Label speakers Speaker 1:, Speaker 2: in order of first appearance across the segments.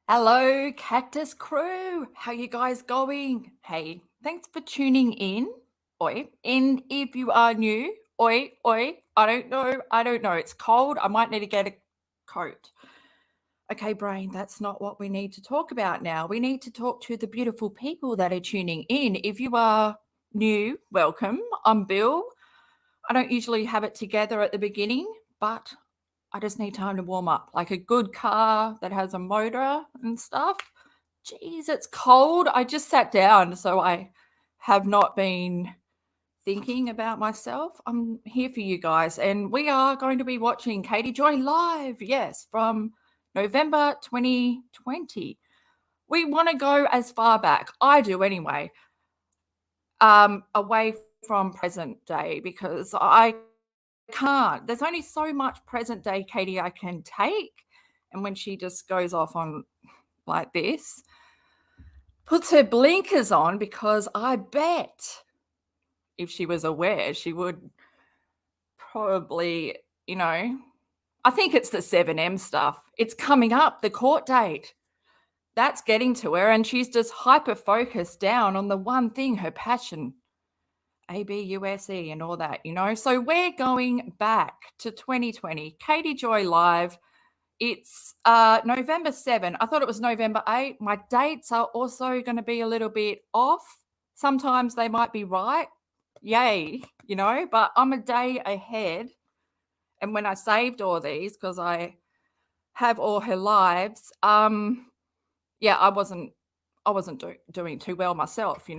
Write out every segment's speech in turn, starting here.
Speaker 1: Hello, Cactus crew. How you guys going? Hey, thanks for tuning in. Oi. And if you are new, oi, I don't know. It's cold. I might need to get a coat. Okay, brain, that's not what we need to talk about now. We need to talk to the beautiful people that are tuning in. If you are new, welcome. I'm Bill. I don't usually have it together at the beginning, but I just need time to warm up, like a good car that has a motor and stuff. Geez, it's cold. I just sat down, so I have not been thinking about myself. I'm here for you guys, and we are going to be watching Katie Joy live, yes, from November 2020. We want to go as far back, I do anyway, away from present day, because I can't. There's only so much present day Katie I can take. And when she just goes off on like this, puts her blinkers on, because I bet if she was aware, she would probably, I think it's the 7M stuff. It's coming up, the court date. That's getting to her, and she's just hyper-focused down on the one thing, her passion. ABUSE and all that, So we're going back to 2020. Katie Joy live. It's November 7. I thought it was November 8. My dates are also going to be a little bit off. Sometimes they might be right. Yay, but I'm a day ahead. And when I saved all these, because I have all her lives, yeah, I wasn't doing too well myself,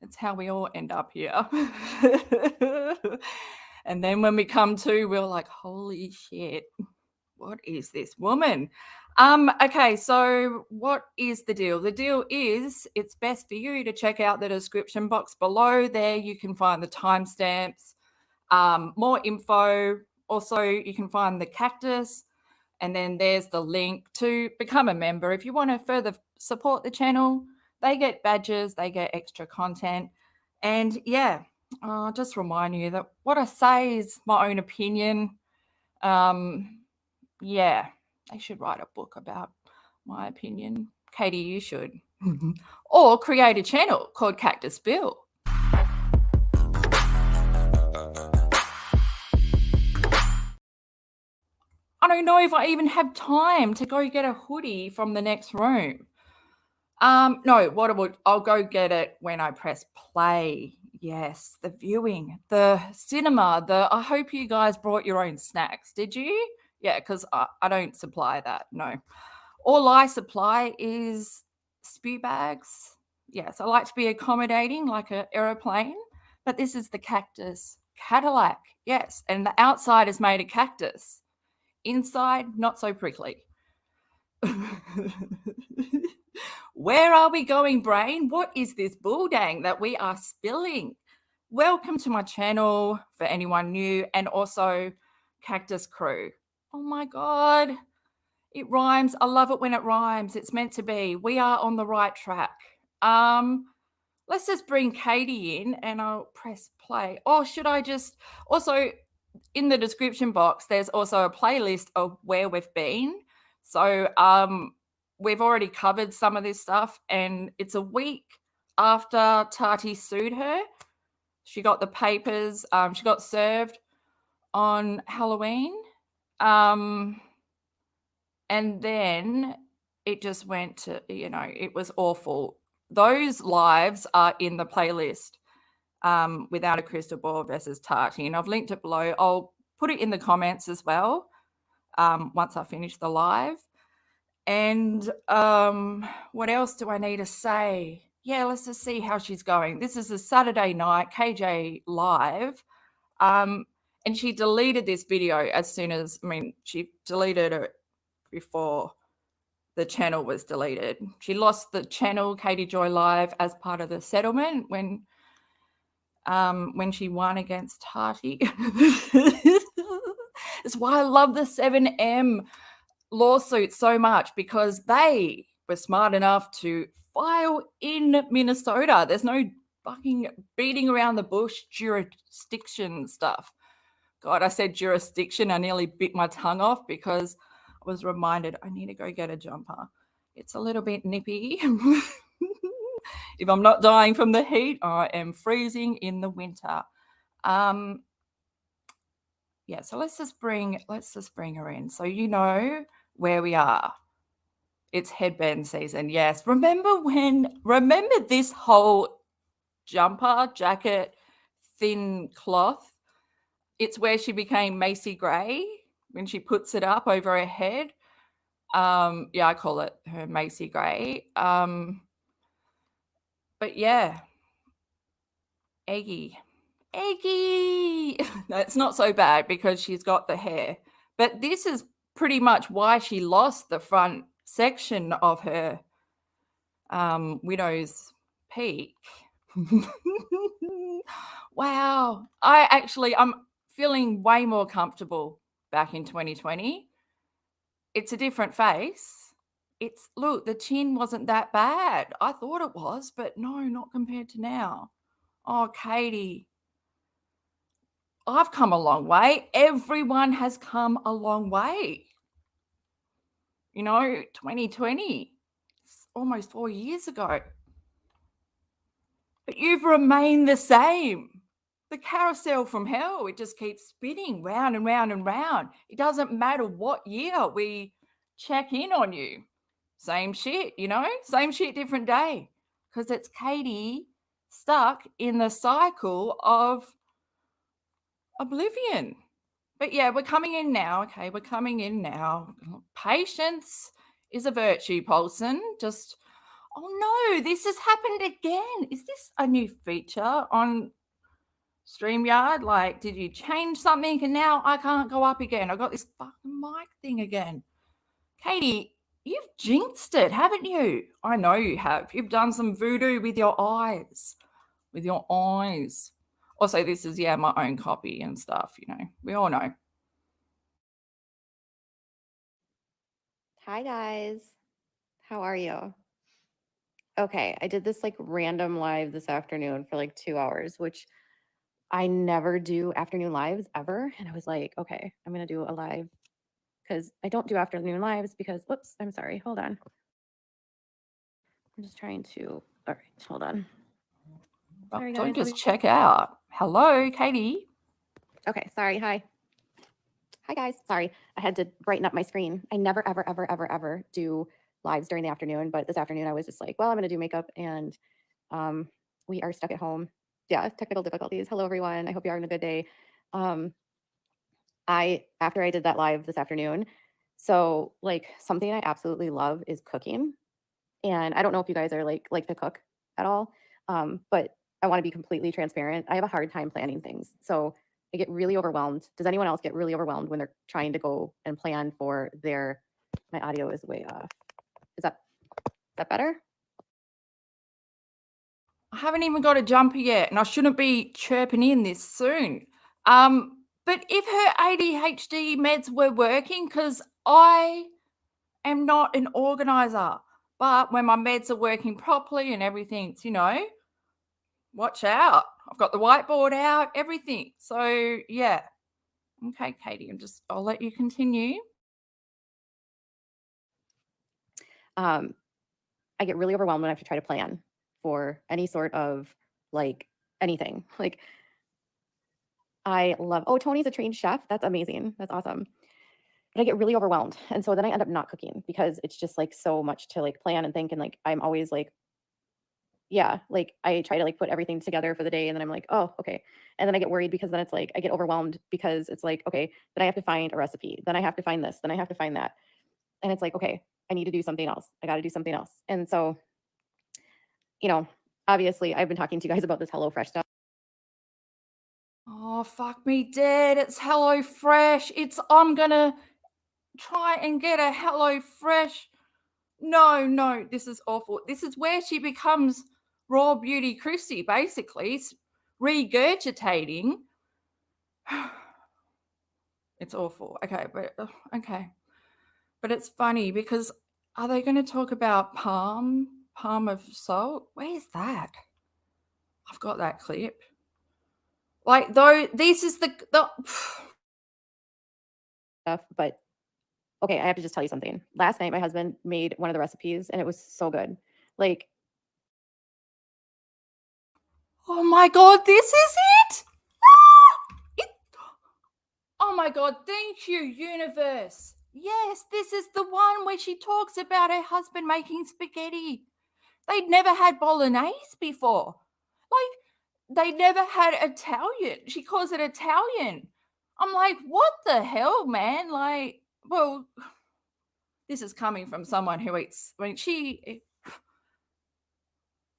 Speaker 1: It's how we all end up here. And then when we come to, we're like, holy shit, what is this woman? Okay, so what is the deal? The deal is it's best for you to check out the description box below. There you can find the timestamps, more info. Also, you can find the Cactus, and then there's the link to become a member. If you want to further support the channel, they get badges, they get extra content. And yeah, I'll just remind you that what I say is my own opinion. Yeah, they should write a book about my opinion. Katie, you should. Or create a channel called Cactus Bill. I don't know if I even have time to go get a hoodie from the next room. No, I'll go get it when I press play. Yes, the viewing, the cinema, I hope you guys brought your own snacks. Did you? Yeah, because I don't supply that. No. All I supply is spew bags. Yes, I like to be accommodating like an aeroplane, but this is the Cactus Cadillac. Yes, and the outside is made of cactus. Inside, not so prickly. Where are we going, brain? What is this bulldang that we are spilling? Welcome to my channel for anyone new, and also Cactus crew. Oh my God, it rhymes. I love it when it rhymes. It's meant to be. We are on the right track. Let's just bring Katie in and I'll press play. Oh, should I just also in the description box, there's also a playlist of where we've been. So we've already covered some of this stuff, and it's a week after Tati sued her. She got the papers. She got served on Halloween. And then it just went to, it was awful. Those lives are in the playlist, Without a Crystal Ball versus Tati, and I've linked it below. I'll put it in the comments as well once I finish the live. And what else do I need to say? Yeah, let's just see how she's going. This is a Saturday night KJ live. And she deleted this video as soon as, she deleted it before the channel was deleted. She lost the channel Katie Joy Live as part of the settlement when she won against Tati. That's why I love the 7M lawsuit so much, because they were smart enough to file in Minnesota. There's no fucking beating around the bush jurisdiction stuff. God, I said jurisdiction. I nearly bit my tongue off because I was reminded I need to go get a jumper. It's a little bit nippy. If I'm not dying from the heat, I am freezing in the winter. Yeah, so let's just bring her in. So you know where we are. It's headband season. Yes. Remember this whole jumper, jacket, thin cloth? It's where she became Macy Gray when she puts it up over her head. Yeah, I call it her Macy Gray. But yeah, Eggy. No, it's not so bad because she's got the hair. But this is pretty much why she lost the front section of her widow's peak. Wow. I'm feeling way more comfortable back in 2020. It's a different face. Look, the chin wasn't that bad. I thought it was, but no, not compared to now. Oh, Katie, I've come a long way. Everyone has come a long way. 2020, it's almost 4 years ago. But you've remained the same. The carousel from hell, it just keeps spinning round and round and round. It doesn't matter what year we check in on you. Same shit, same shit, different day. Because it's Katie stuck in the cycle of oblivion. But yeah, we're coming in now. Okay, we're coming in now. Patience is a virtue, Paulson. Oh no, this has happened again. Is this a new feature on StreamYard? Like, did you change something and now I can't go up again? I got this fucking mic thing again. Katie, you've jinxed it, haven't you? I know you have. You've done some voodoo with your eyes. Also, this is, my own copy and stuff, we all know.
Speaker 2: Hi, guys. How are you? Okay, I did this random live this afternoon for 2 hours, which I never do afternoon lives ever. And I was like, okay, I'm going to do a live because I don't do afternoon lives because, whoops, I'm sorry. Hold on. I'm just trying to, all right, hold on.
Speaker 1: Sorry, guys. Don't just check out. Hello, Katie.
Speaker 2: Okay, sorry. Hi. Hi, guys. Sorry, I had to brighten up my screen. I never, ever, ever, ever, ever do lives during the afternoon, but this afternoon I was just like, well, I'm going to do makeup and we are stuck at home. Yeah, technical difficulties. Hello, everyone. I hope you're having a good day. After I did that live this afternoon, so something I absolutely love is cooking. And I don't know if you guys are like to cook at all, but I want to be completely transparent. I have a hard time planning things. So I get really overwhelmed. Does anyone else get really overwhelmed when they're trying to go and plan for my audio is way off. Is that better?
Speaker 1: I haven't even got a jumper yet, and I shouldn't be chirping in this soon. But if her ADHD meds were working, because I am not an organizer, but when my meds are working properly and everything's, watch out. I've got the whiteboard out, everything. So yeah. Okay, Katie, I'll let you continue.
Speaker 2: I get really overwhelmed when I have to try to plan for any sort of anything. I love, Tony's a trained chef. That's amazing. That's awesome. But I get really overwhelmed. And so then I end up not cooking because it's just so much to plan and think. And I'm always I try to put everything together for the day. And then I'm like, oh, okay. And then I get worried because then it's I get overwhelmed because it's okay, then I have to find a recipe. Then I have to find this. Then I have to find that. And it's okay, I need to do something else. I got to do something else. And so, obviously I've been talking to you guys about this HelloFresh stuff.
Speaker 1: Oh, fuck me dead. It's HelloFresh. I'm going to try and get a HelloFresh. No, this is awful. This is where she becomes RAWBEAUTYKRISTI, basically. It's regurgitating. It's awful. Okay. But it's funny because are they going to talk about palm of salt? Where's that? I've got that clip. Though this is the
Speaker 2: stuff, but Okay, I have to just tell you something. Last night, my husband made one of the recipes, and it was so good. Like,
Speaker 1: Oh my God, this is it? Ah! Oh my God, thank you, universe. Yes, this is the one where she talks about her husband making spaghetti. They'd never had bolognese before. Like, they never had Italian. She calls it Italian. I'm like, what the hell, man? Like, well, this is coming from someone who eats,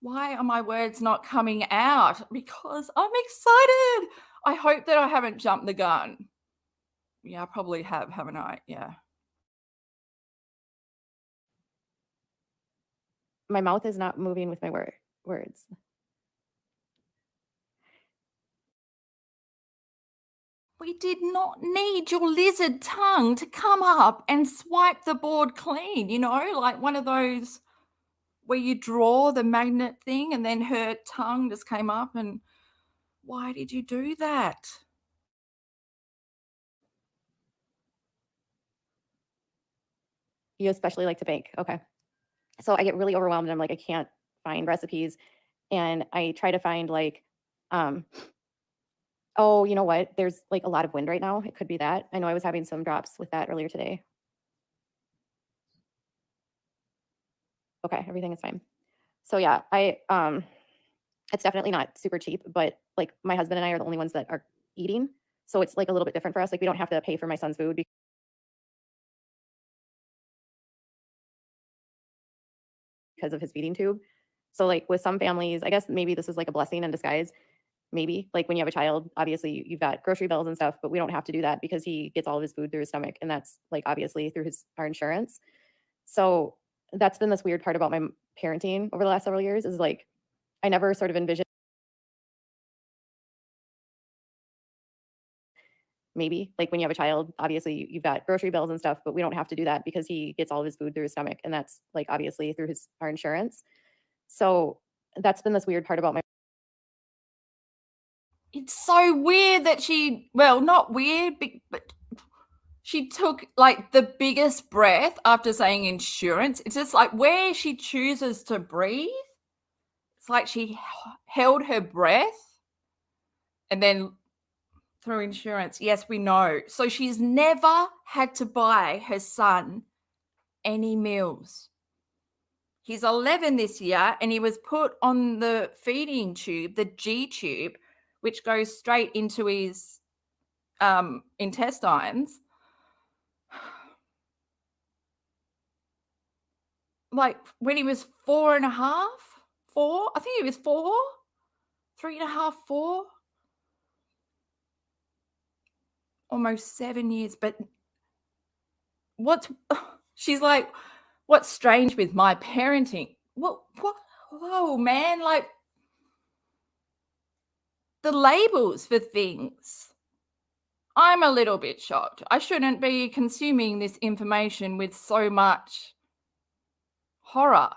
Speaker 1: why are my words not coming out? Because I'm excited. I hope that I haven't jumped the gun. Yeah, I probably have, haven't I? Yeah.
Speaker 2: my mouth is not moving with my words.
Speaker 1: We did not need your lizard tongue to come up and swipe the board clean, like one of those where you draw the magnet thing and then her tongue just came up. And why did you do that?
Speaker 2: You especially like to bake. Okay. So I get really overwhelmed and I'm like, I can't find recipes. And I try to find like, oh, you know what? There's like a lot of wind right now. It could be that. I know I was having some drops with that earlier today. Okay, everything is fine. So yeah, it's definitely not super cheap, but like my husband and I are the only ones that are eating. So it's like a little bit different for us. Like we don't have to pay for my son's food because of his feeding tube. So like with some families, I guess maybe this is like a blessing in disguise. Maybe like when you have a child, obviously you've got grocery bills and stuff, but we don't have to do that because he gets all of his food through his stomach, and that's like obviously through our insurance. So that's been this weird part about my parenting over the last several years is like I never sort of envisioned maybe like when you have a child, obviously you've got grocery bills and stuff, but we don't have to do that because he gets all of his food through his stomach, and that's like obviously through our insurance. So that's been this weird part about my
Speaker 1: It's so weird that not weird, but she took like the biggest breath after saying insurance. It's just like where she chooses to breathe. It's like she held her breath and then through insurance. Yes, we know. So she's never had to buy her son any meals. He's 11 this year and he was put on the feeding tube, the G tube, which goes straight into his intestines. Like when he was 4.5, 4, I think he was 4, 3.5, 4, almost 7 years. But she's like, what's strange with my parenting? What? Whoa, man, like the labels for things. I'm a little bit shocked. I shouldn't be consuming this information with so much horror.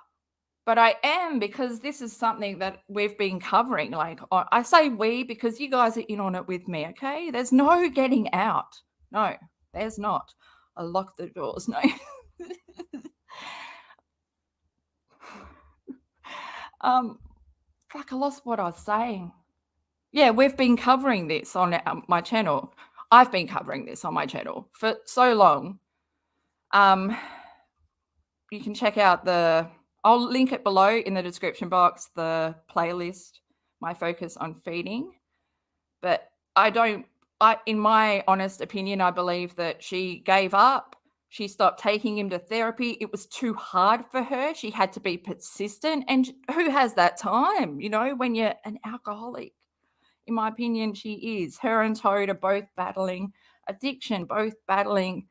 Speaker 1: But I am, because this is something that we've been covering. Like, I say we because you guys are in on it with me, okay? There's no getting out. No, there's not. I lock the doors. No. Fuck, I lost what I was saying. Yeah, we've been covering this on my channel. I've been covering this on my channel for so long. You can check out I'll link it below in the description box, the playlist, my focus on feeding. But in my honest opinion, I believe that she gave up. She stopped taking him to therapy. It was too hard for her. She had to be persistent. And who has that time, when you're an alcoholic? In my opinion, she is. Her and Toad are both battling addiction, both battling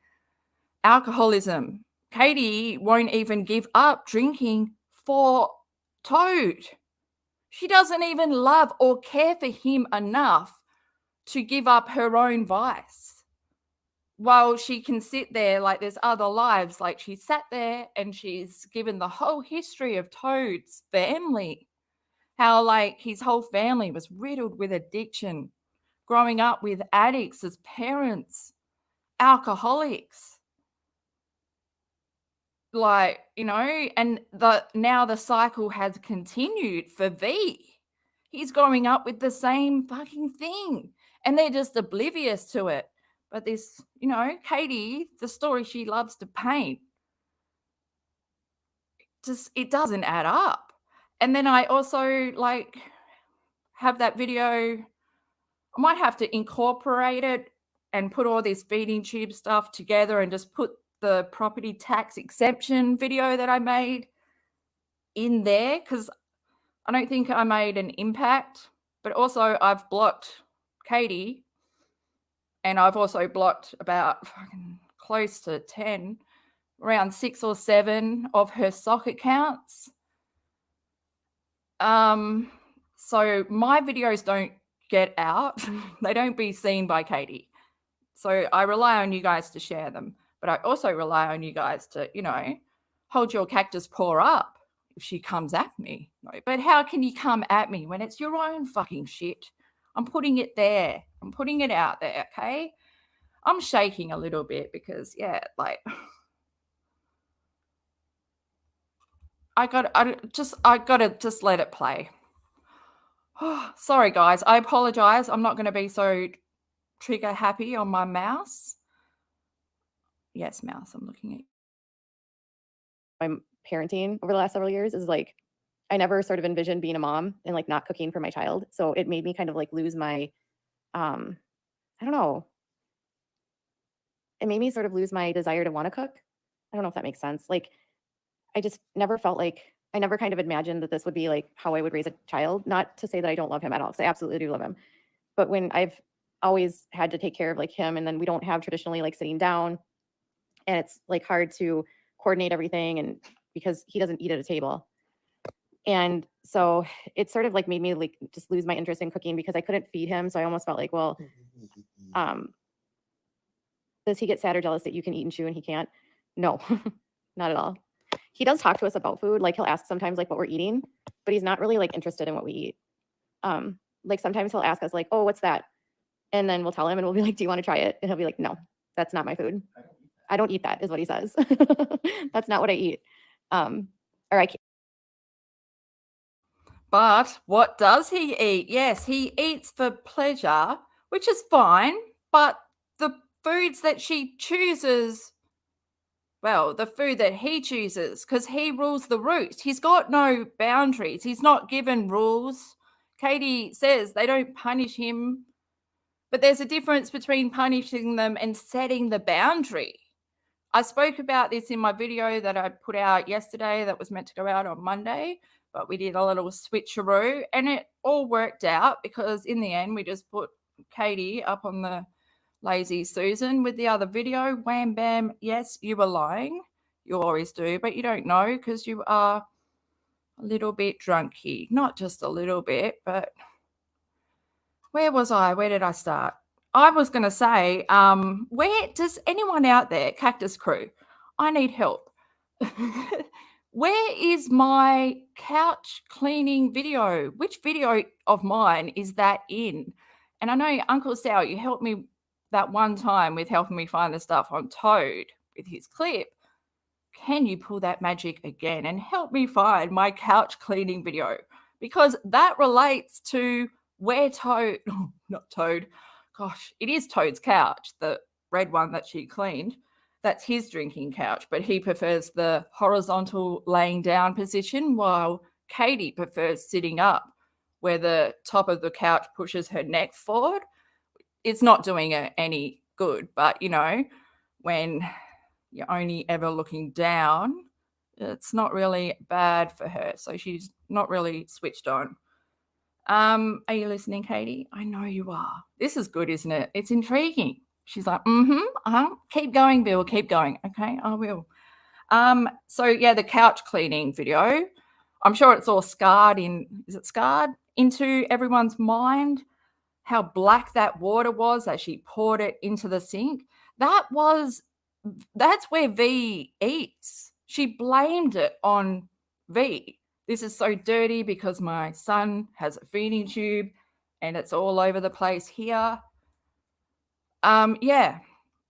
Speaker 1: alcoholism. Katie won't even give up drinking for Toad. She doesn't even love or care for him enough to give up her own vice. While she can sit there like there's other lives, like she sat there and she's given the whole history of Toad's family, how like his whole family was riddled with addiction, growing up with addicts as parents, alcoholics. like, you know, and now the cycle has continued for V. He's growing up with the same fucking thing, and they're just oblivious to it. But this, you know, Katie, the story she loves to paint, just it doesn't add up. And then I also like have that video. I might have to incorporate it and put all this feeding tube stuff together and just put the property tax exemption video that I made in there, because I don't think I made an impact. But also I've blocked Katie, and I've also blocked about fucking close to 10, around 6 or 7 of her sock accounts. So my videos don't get out. They don't be seen by Katie. So I rely on you guys to share them, but I also rely on you guys to, you know, hold your cactus paw up if she comes at me. But how can you come at me when it's your own fucking shit? I'm putting it there. I'm putting it out there, okay? I'm shaking a little bit because, yeah, like, I gotta just let it play. Sorry, guys. I apologize. I'm not going to be so trigger happy on my mouse. Yes, mouse. I'm looking at.
Speaker 2: My parenting over the last several years is like, I never sort of envisioned being a mom and like not cooking for my child. So it made me kind of like lose my, I don't know. It made me sort of lose my desire to want to cook. I don't know if that makes sense. Like, I just never felt like, I never kind of imagined that this would be like how I would raise a child. Not to say that I don't love him at all, because I absolutely do love him. But when I've always had to take care of like him, and then we don't have traditionally like sitting down, and it's like hard to coordinate everything, and because he doesn't eat at a table. And so it sort of like made me like just lose my interest in cooking because I couldn't feed him. So I almost felt like, well, does he get sad or jealous that you can eat and chew and he can't? No, not at all. He does talk to us about food. Like he'll ask sometimes like what we're eating, but he's not really like interested in what we eat. Like sometimes he'll ask us like, oh, what's that? And then we'll tell him and we'll be like, do you want to try it? And he'll be like, no, that's not my food. I don't eat that is what he says. That's not what I eat. Or I can't.
Speaker 1: But what does he eat? Yes, he eats for pleasure, which is fine. But the foods that she chooses, well, the food that he chooses, because he rules the roost. He's got no boundaries. He's not given rules. Katie says they don't punish him, but there's a difference between punishing them and setting the boundary. I spoke about this in my video that I put out yesterday that was meant to go out on Monday, but we did a little switcheroo and it all worked out because in the end we just put Katie up on the Lazy Susan with the other video. Wham, bam. Yes, you were lying. You always do, but you don't know because you are a little bit drunky. Not just a little bit, but where was I? Where did I start? I was going to say, where does anyone out there, Cactus Crew, I need help. Where is my couch cleaning video? Which video of mine is that in? And I know Uncle Sal, you helped me that one time with helping me find the stuff on Toad with his clip. Can you pull that magic again and help me find my couch cleaning video? Because that relates to where Toad, not Toad, gosh, it is Toad's couch, the red one that she cleaned. That's his drinking couch, but he prefers the horizontal laying down position while Katie prefers sitting up where the top of the couch pushes her neck forward. It's not doing her any good, but you know, when you're only ever looking down, it's not really bad for her. So she's not really switched on. Are you listening, Katie? I know you are. This is good, isn't it? It's intriguing. She's like, keep going, Bill, keep going. Okay, I will. So yeah, the couch cleaning video, I'm sure it's all scarred into everyone's mind, how black that water was as she poured it into the sink. That's where V eats. She blamed it on V. This is so dirty because my son has a feeding tube and it's all over the place here. Yeah.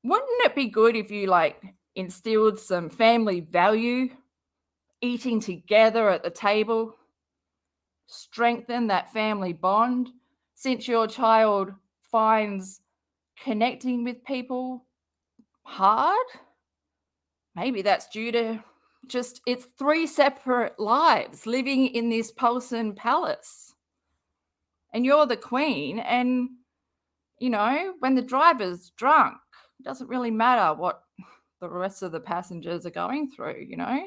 Speaker 1: Wouldn't it be good if you like instilled some family value, eating together at the table, strengthen that family bond. Since your child finds connecting with people hard, maybe that's due to just it's 3 separate lives living in this POLYGAMY palace. And you're the queen, and you know, when the driver's drunk, it doesn't really matter what the rest of the passengers are going through, you know?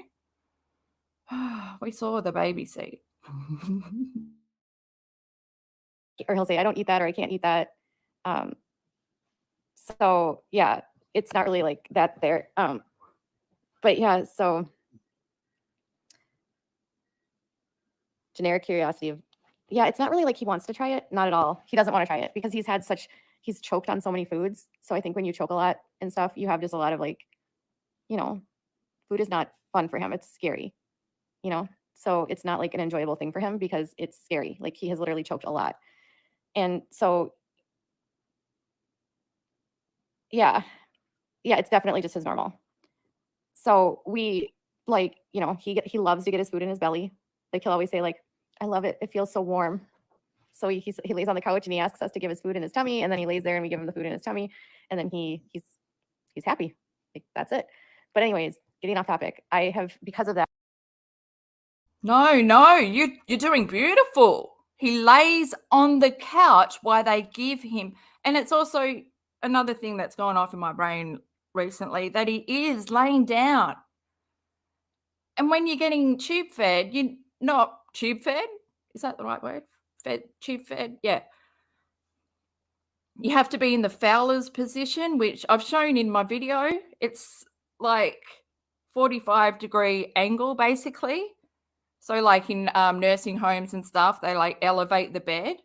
Speaker 1: We saw the baby seat.
Speaker 2: Or he'll say, I don't eat that, or I can't eat that. So yeah, it's not really like that there. But yeah, so generic curiosity of, yeah, it's not really like he wants to try it. Not at all. He doesn't want to try it because he's choked on so many foods. So I think when you choke a lot and stuff, you have just a lot of like, you know, food is not fun for him. It's scary, you know? So it's not like an enjoyable thing for him because it's scary. Like he has literally choked a lot. And so, yeah, it's definitely just his normal. So we like, you know, he loves to get his food in his belly. Like he'll always say like, I love it. It feels so warm. So he lays on the couch and he asks us to give his food in his tummy, and then he lays there and we give him the food in his tummy, and then he's happy. Like that's it. But anyways, getting off topic. I have, because of that.
Speaker 1: No, you're doing beautiful. He lays on the couch while they give him, and it's also another thing that's gone off in my brain recently, that he is laying down. And when you're getting tube fed, you're not tube fed. Is that the right word? Tube fed? Yeah. You have to be in the Fowler's position, which I've shown in my video. It's like 45-degree angle, basically. So like in nursing homes and stuff, they like elevate the bed.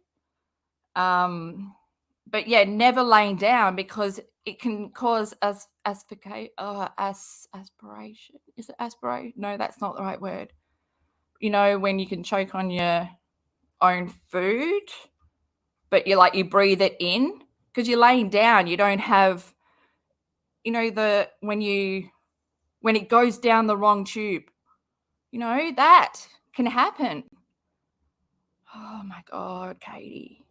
Speaker 1: But yeah, never laying down because it can cause aspiration. Is it aspiration? No, that's not the right word. You know, when you can choke on your own food, but you breathe it in because you're laying down. You don't have, you know, when it goes down the wrong tube, you know, that can happen. Oh my God, Katie.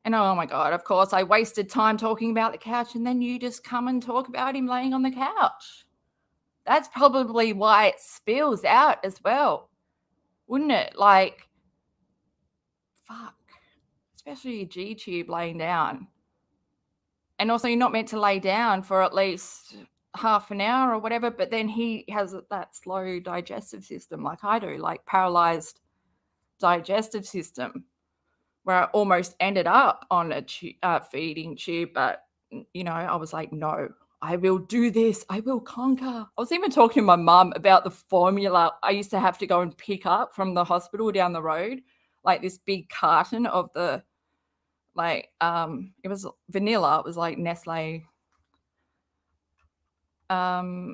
Speaker 1: And oh my God, of course, I wasted time talking about the couch, and then you just come and talk about him laying on the couch. That's probably why it spills out as well, wouldn't it? Like, fuck, especially your G-tube laying down. And also, you're not meant to lay down for at least half an hour or whatever, but then he has that slow digestive system like I do, like paralyzed digestive system, where I almost ended up on a feeding tube, but you know, I was like, no, I will do this. I will conquer. I was even talking to my mum about the formula I used to have to go and pick up from the hospital down the road, like this big carton of the, like, it was vanilla. It was like Nestle. Yeah,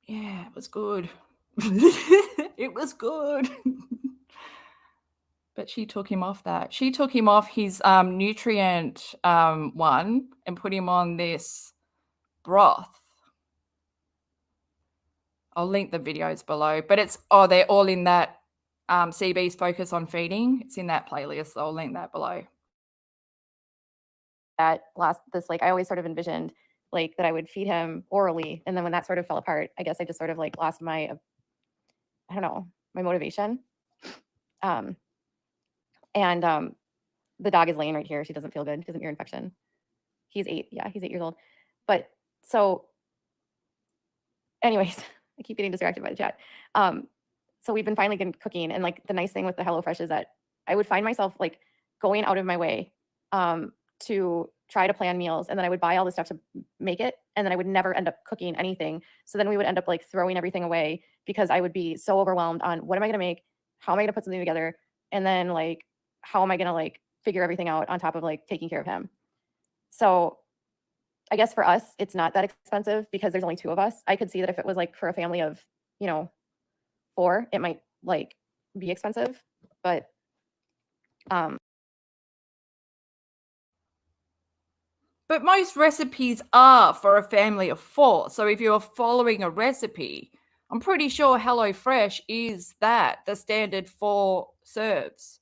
Speaker 1: it was good. It was good. But she took him off that. She took him off his nutrient one and put him on this broth. I'll link the videos below. But they're all in that CB's Focus on Feeding. It's in that playlist. So I'll link that below.
Speaker 2: Like I always sort of envisioned like that I would feed him orally, and then when that sort of fell apart, I guess I just sort of like lost my, I don't know, my motivation. And the dog is laying right here. She doesn't feel good. She has an ear infection. He's 8. Yeah, he's 8 years old. But so anyways, I keep getting distracted by the chat. So we've been finally getting cooking, and like the nice thing with the HelloFresh is that I would find myself like going out of my way to try to plan meals, and then I would buy all the stuff to make it, and then I would never end up cooking anything. So then we would end up like throwing everything away because I would be so overwhelmed on what am I going to make? How am I going to put something together? And then like, how am I going to like figure everything out on top of like taking care of him? So I guess for us, it's not that expensive because there's only 2 of us. I could see that if it was like for a family of, you know, 4, it might like be expensive, but
Speaker 1: But most recipes are for a family of 4. So if you're following a recipe, I'm pretty sure HelloFresh is the standard 4 serves.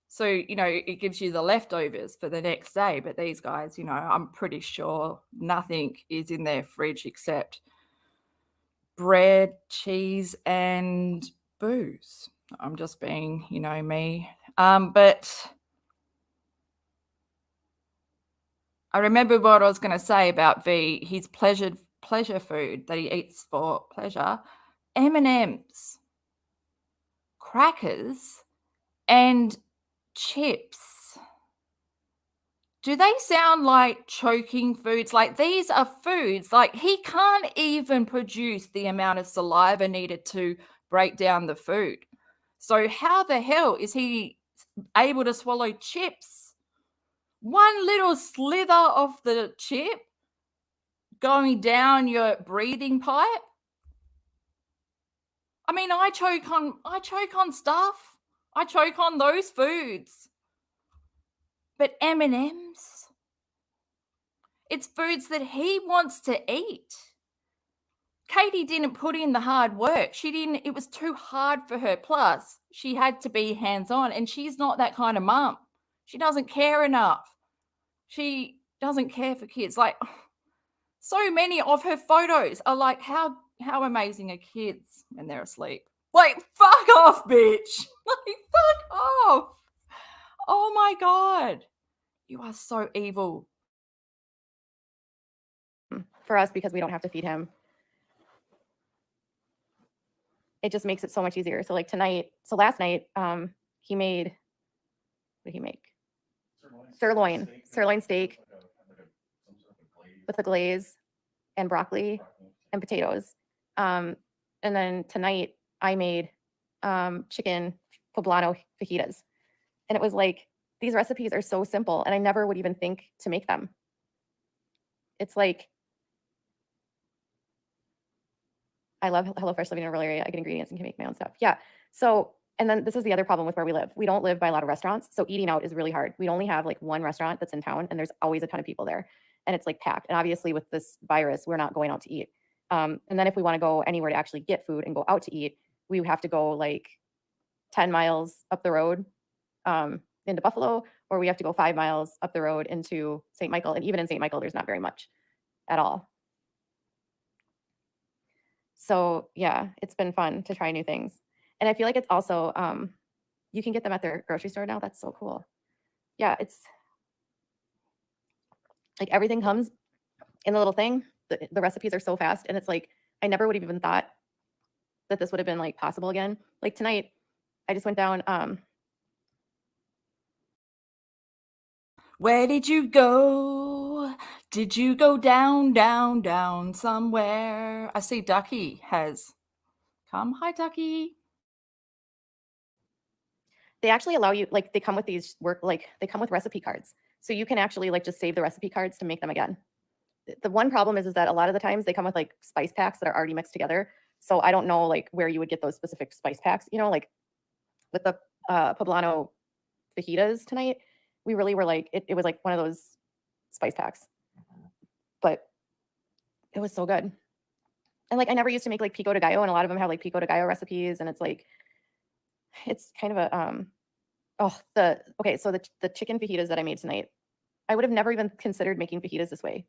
Speaker 1: So, it gives you the leftovers for the next day. But these guys, I'm pretty sure nothing is in their fridge except bread, cheese, and booze. I'm just being, me. But I remember what I was going to say about V. His pleasure food that he eats for pleasure: M&Ms, crackers, and chips. Do they sound like choking foods? Like, these are foods, like, he can't even produce the amount of saliva needed to break down the food. So how the hell is he able to swallow chips? One little slither of the chip going down your breathing pipe? I mean, I choke on stuff. I choke on those foods. But M&Ms? It's foods that he wants to eat. Katie didn't put in the hard work. It was too hard for her. Plus, she had to be hands-on, and she's not that kind of mum. She doesn't care enough. She doesn't care for kids. Like, so many of her photos are like, how amazing are kids when they're asleep? Like, fuck off, bitch. Like, fuck off. Oh my God. You are so evil.
Speaker 2: For us, because we don't have to feed him. It just makes it so much easier. So like last night, he made, what did he make? Sirloin steak with a glaze and broccoli and potatoes. And then tonight I made chicken poblano fajitas. And it was like, these recipes are so simple and I never would even think to make them. It's like, I love HelloFresh living in a rural area. I get ingredients and can make my own stuff. Yeah. So, and then this is the other problem with where we live. We don't live by a lot of restaurants. So eating out is really hard. We only have like one restaurant that's in town and there's always a ton of people there and it's like packed. And obviously with this virus, we're not going out to eat. And then if we want to go anywhere to actually get food and go out to eat, we would have to go like 10 miles up the road into Buffalo, or we have to go 5 miles up the road into St. Michael. And even in St. Michael, there's not very much at all. So yeah, it's been fun to try new things. And I feel like it's also, you can get them at their grocery store now. That's so cool. Yeah, it's like everything comes in the little thing. The recipes are so fast. And it's like, I never would have even thought that this would have been like possible again. Like tonight, I just went down.
Speaker 1: Where did you go? Did you go down, down, down somewhere? I see Ducky has come. Hi, Ducky.
Speaker 2: They actually allow you, like they come with these they come with recipe cards. So you can actually like just save the recipe cards to make them again. The one problem is that a lot of the times they come with like spice packs that are already mixed together. So I don't know like where you would get those specific spice packs, like with the poblano fajitas tonight, we really were like, it was like one of those spice packs, but it was so good. And like, I never used to make like pico de gallo, and a lot of them have like pico de gallo recipes. And it's like, it's kind of a, so the chicken fajitas that I made tonight, I would have never even considered making fajitas this way,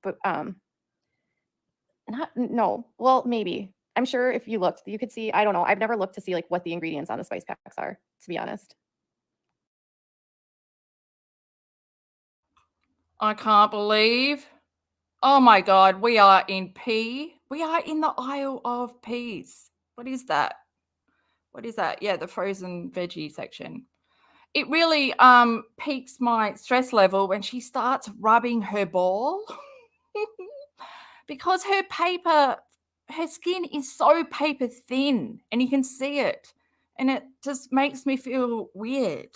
Speaker 2: but, well, maybe. I'm sure if you looked, you could see, I don't know. I've never looked to see like what the ingredients on the spice packs are, to be honest.
Speaker 1: I can't believe. Oh my God, we are in P. We are in the aisle of peas. What is that? What is that? Yeah, the frozen veggie section. It really peaks my stress level when she starts rubbing her ball because her skin is so paper thin and you can see it, and it just makes me feel weird.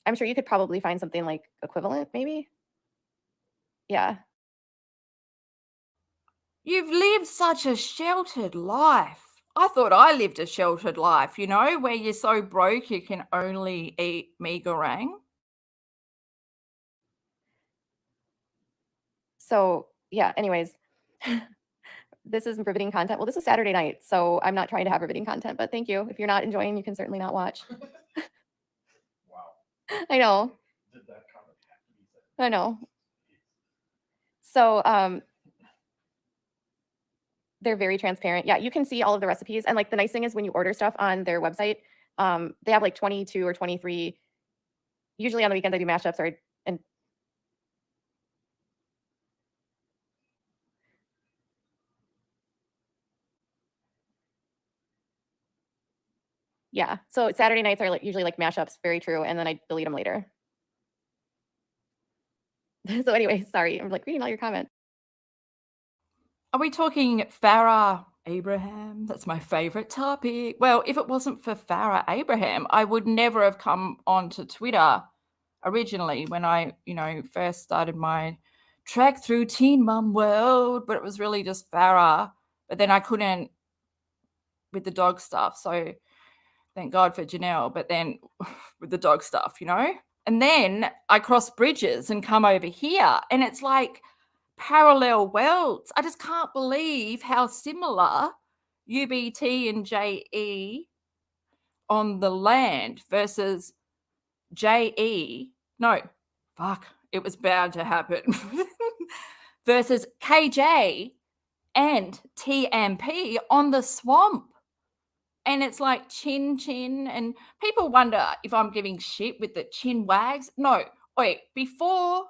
Speaker 2: I'm sure you could probably find something like equivalent, maybe. Yeah.
Speaker 1: You've lived such a sheltered life. I thought I lived a sheltered life, where you're so broke you can only eat mee goreng.
Speaker 2: So yeah, anyways, this is riveting content. Well, this is Saturday night, so I'm not trying to have riveting content, but thank you. If you're not enjoying, you can certainly not watch.
Speaker 3: Wow.
Speaker 2: I know.
Speaker 3: Did that comment have to be said?
Speaker 2: I know. So they're very transparent. Yeah, you can see all of the recipes. And like the nice thing is when you order stuff on their website, they have like 22 or 23. Usually on the weekends I do mashups and yeah. So Saturday nights are like usually like mashups, very true, and then I delete them later. So anyway, sorry, I'm like reading all your comments.
Speaker 1: Are we talking Farrah Abraham? That's my favorite topic. Well, if it wasn't for Farrah Abraham, I would never have come onto Twitter originally when I, first started my trek through Teen Mum world, but it was really just Farrah. But then I couldn't with the dog stuff. So thank God for Janelle, but then with the dog stuff, And then I cross bridges and come over here, and it's like parallel worlds. I just can't believe how similar UBT and JE on the land versus JE. No, fuck, it was bound to happen. Versus KJ and TMP on the swamp. And it's like chin, and people wonder if I'm giving shit with the chin wags. No, wait, before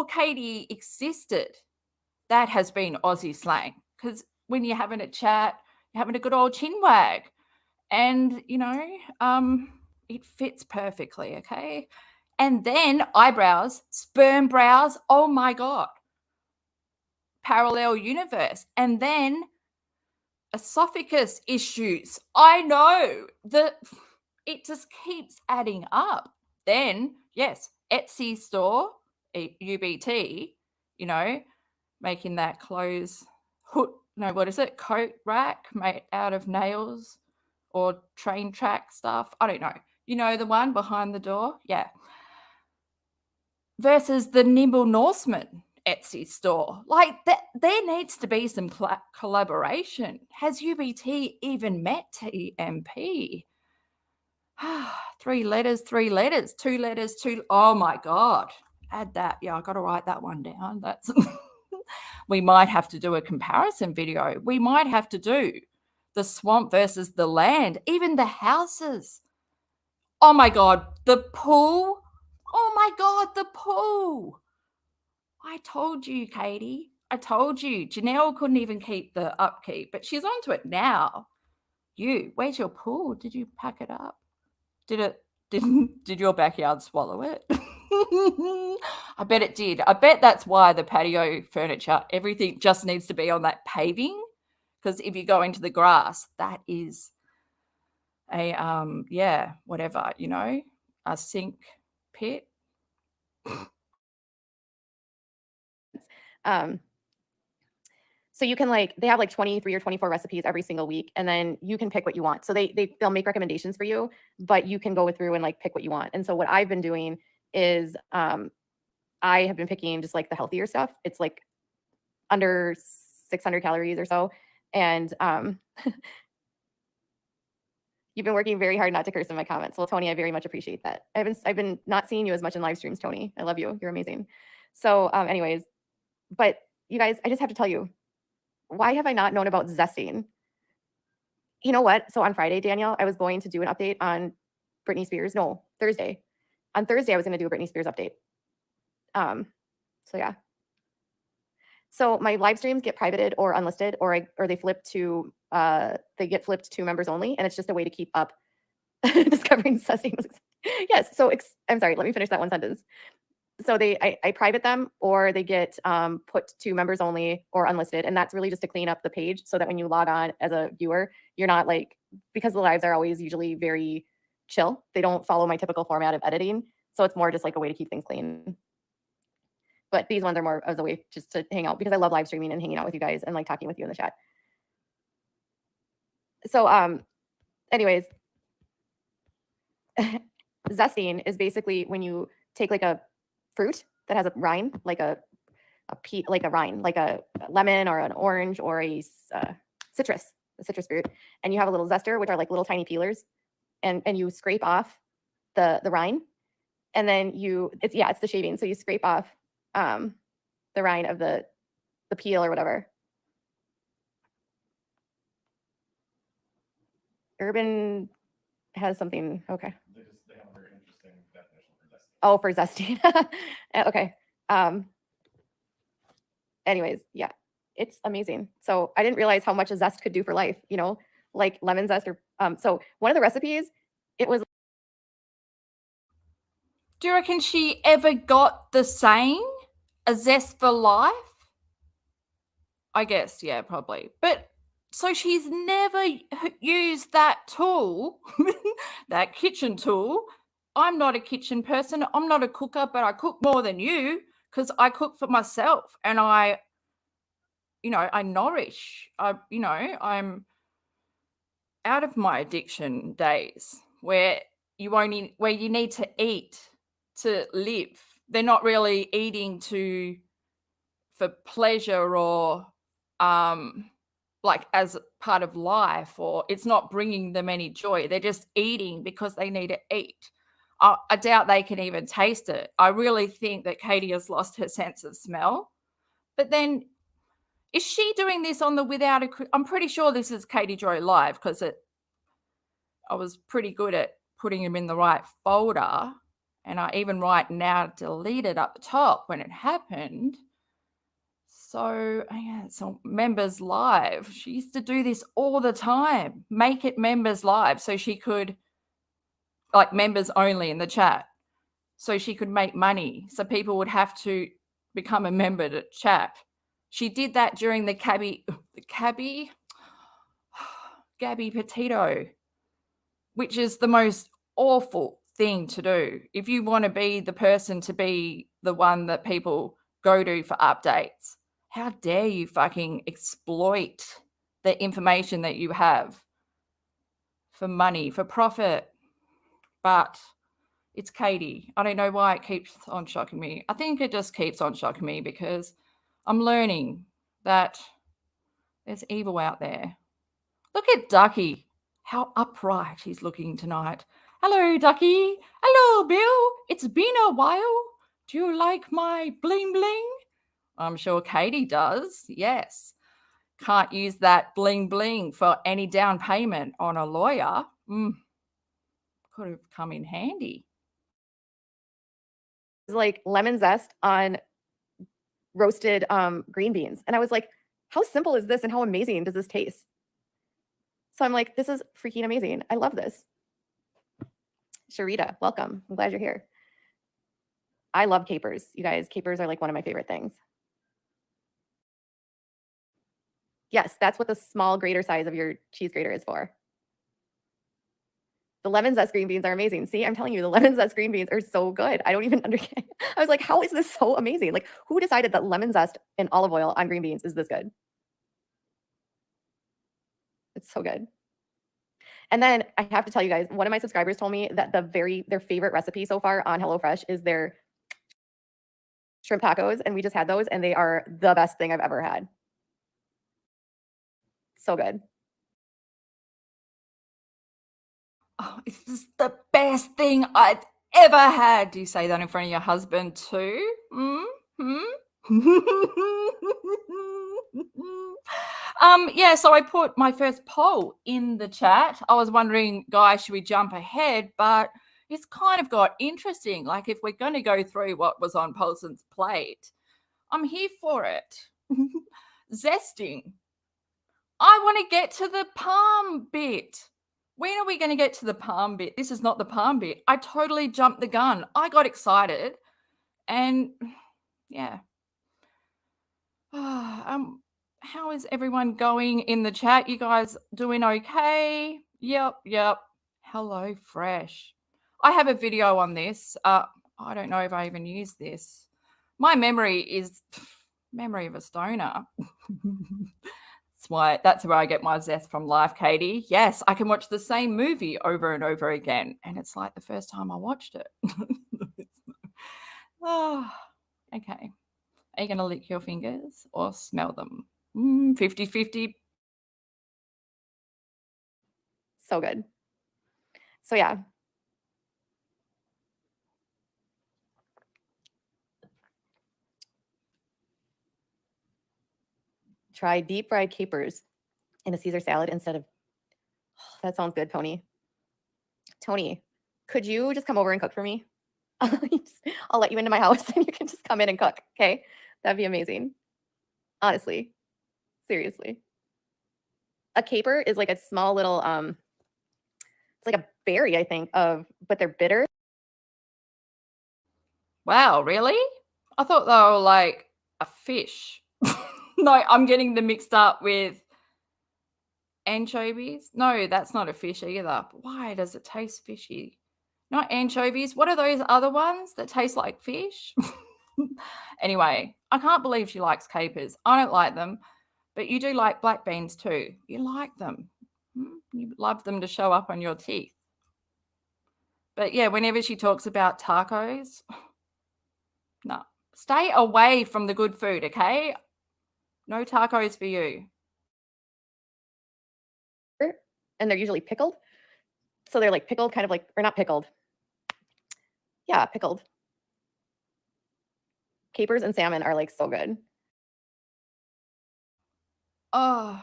Speaker 1: Katie existed, that has been Aussie slang. Because when you're having a chat, you're having a good old chin wag. And, it fits perfectly, okay? And then eyebrows, sperm brows, oh my God. Parallel universe. And then esophagus issues. I know that it just keeps adding up. Then, yes, Etsy store, UBT, making that clothes hood. No, what is it? Coat rack made out of nails or train track stuff. I don't know. You know the one behind the door? Yeah. Versus the Nimble Norseman Etsy store. Like there needs to be some collaboration. Has UBT even met TMP? 3 letters, 2 letters, 2. Oh my God. Add that. Yeah, I got to write that one down. That's we might have to do a comparison video. We might have to do the swamp versus the land, even the houses. Oh my God, the pool. Oh my God, the pool. I told you, Katie. I told you. Janelle couldn't even keep the upkeep, but she's onto it now. Where's your pool? Did you pack it up? Did your backyard swallow it? I bet it did. I bet that's why the patio furniture, everything just needs to be on that paving. Because if you go into the grass, that is a whatever, a sink pit.
Speaker 2: So you can they have like 23 or 24 recipes every single week, and then you can pick what you want. So they'll make recommendations for you, but you can go through and pick what you want. And so what I've been doing is I have been picking just the healthier stuff. It's like under 600 calories or so. And you've been working very hard not to curse in my comments. Well, Tony, I very much appreciate that. I've been not seeing you as much in live streams, Tony. I love you. You're amazing. So anyways, but you guys, I just have to tell you, why have I not known about zesting? You know what? So on Friday, Danielle, I was going to do an update on Britney Spears. No, Thursday. On Thursday, I was going to do a Britney Spears update. So yeah. So my live streams get privated or unlisted, or they get flipped to members only, and it's just a way to keep up discovering sussing. Yes. So I'm sorry. Let me finish that one sentence. So I private them, or they get put to members only or unlisted, and that's really just to clean up the page so that when you log on as a viewer, you're not because the lives are always usually very chill. They don't follow my typical format of editing, so it's more just a way to keep things clean. But these ones are more as a way just to hang out, because I love live streaming and hanging out with you guys and talking with you in the chat. So anyways, zesting is basically when you take a fruit that has a rind, like a like a rind, like a lemon or an orange or a citrus fruit, and you have a little zester, which are like little tiny peelers, and you scrape off the rind, and then it's the shaving. So you scrape off the rind of the peel or whatever. Urban has something. Okay.
Speaker 3: They have a very interesting definition for zesty.
Speaker 2: Oh, for zesty. Okay. Anyways, yeah, it's amazing. So I didn't realize how much a zest could do for life, you know, like lemon zest or so one of the recipes, it was.
Speaker 1: Do you reckon she ever got the saying, a zest for life? I guess, yeah, probably. But so she's never used that tool, that kitchen tool. I'm not a kitchen person. I'm not a cooker, but I cook more than you because I cook for myself and I nourish. I'm out of my addiction days where you need to eat to live. They're not really eating for pleasure or like as part of life, or it's not bringing them any joy. They're just eating because they need to eat. I doubt they can even taste it. I really think that Katie has lost her sense of smell. But then, is she doing this on the Without a... I'm pretty sure this is Katie Joy Live because I was pretty good at putting them in the right folder, and I even right now deleted up the top when it happened. So, yeah, so Members Live. She used to do this all the time. Make it Members Live so she could, like, members only in the chat, so she could make money. So people would have to become a member to chat. She did that during the Gabby Petito, which is the most awful thing to do. If you want to be the person to be the one that people go to for updates, how dare you fucking exploit the information that you have for money, for profit? But it's Katie. I don't know why it keeps on shocking me. I think it just keeps on shocking me because I'm learning that there's evil out there. Look at Ducky. How upright he's looking tonight. Hello, Ducky. Hello, Bill. It's been a while. Do you like my bling bling? I'm sure Katie does. Yes. Can't use that bling bling for any down payment on a lawyer. Could have come in handy.
Speaker 2: Like lemon zest on roasted green beans. And I was like, how simple is this and how amazing does this taste? So I'm like, this is freaking amazing. I love this. Sharita, welcome. I'm glad you're here. I love capers, you guys. Capers are like one of my favorite things. Yes, that's what the small grater size of your cheese grater is for. The lemon zest green beans are amazing. See, I'm telling you, the lemon zest green beans are so good. I don't even understand. I was like, how is this so amazing? Like, who decided that lemon zest and olive oil on green beans is this good? It's so good. And then I have to tell you guys, one of my subscribers told me that their favorite recipe so far on HelloFresh is their shrimp tacos. And we just had those and they are the best thing I've ever had. So good.
Speaker 1: Oh, it's the best thing I've ever had. Do you say that in front of your husband too? Yeah, so I put my first poll in the chat. I was wondering, guys, should we jump ahead? But it's kind of got interesting. Like, if we're going to go through what was on Paulson's plate, I'm here for it. Zesting. I want to get to the palm bit. When are we going to get to the palm bit? This is not the palm bit. I totally jumped the gun. I got excited. And yeah. How is everyone going in the chat? You guys doing okay? Yep. Hello, Fresh. I have a video on this. I don't know if I even use this. My memory is memory of a stoner. That's where I get my zest from life, Katie. Yes, I can watch the same movie over and over again, and it's like the first time I watched it. Oh, okay. Are you going to lick your fingers or smell them? 50-50.
Speaker 2: So good. So yeah. Try deep fried capers in a Caesar salad instead of, oh, that sounds good, Tony. Tony, could you just come over and cook for me? I'll let you into my house and you can just come in and cook. Okay. That'd be amazing. Honestly, seriously. A caper is like a small little, it's like a berry, I think, but they're bitter.
Speaker 1: Wow, really? I thought they were like a fish. No, I'm getting them mixed up with anchovies. No, that's not a fish either. Why does it taste fishy? Not anchovies. What are those other ones that taste like fish? Anyway, I can't believe she likes capers. I don't like them, but you do like black beans too. You like them. You love them to show up on your teeth. But yeah, whenever she talks about tacos, no. Stay away from the good food, okay? No tacos for you.
Speaker 2: And they're usually pickled. So they're like pickled, kind of like, or not pickled. Yeah, pickled. Capers and salmon are like so good.
Speaker 1: Oh.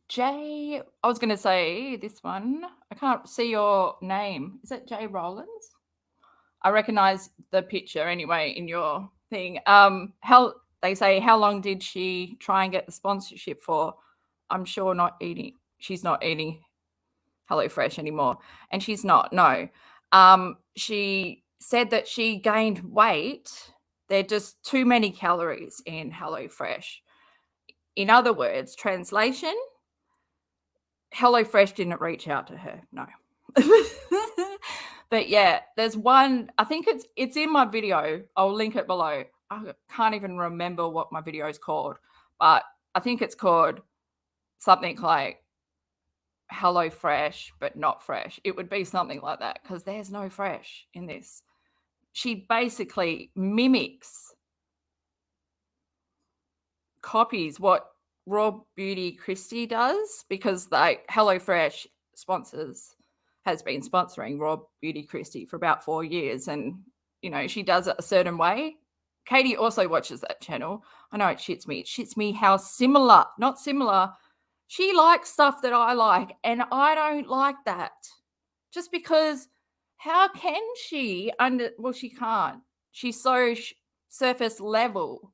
Speaker 1: Jay, I was going to say this one. I can't see your name. Is it Jay Rollins? I recognize the picture anyway in your thing. They say, how long did she try and get the sponsorship for? I'm sure she's not eating HelloFresh anymore. And she's not, no. She said that she gained weight. There are just too many calories in HelloFresh. In other words, translation, HelloFresh didn't reach out to her, no. But yeah, there's one, I think it's in my video. I'll link it below. I can't even remember what my video is called, but I think it's called something like HelloFresh, but not fresh. It would be something like that because there's no fresh in this. She basically copies what RAWBEAUTYKRISTI does because HelloFresh has been sponsoring RAWBEAUTYKRISTI for about 4 years, and you know she does it a certain way. Katie also watches that channel. I know it shits me. It shits me how not similar. She likes stuff that I like, and I don't like that. Just because, how can she well, she can't. She's so surface level.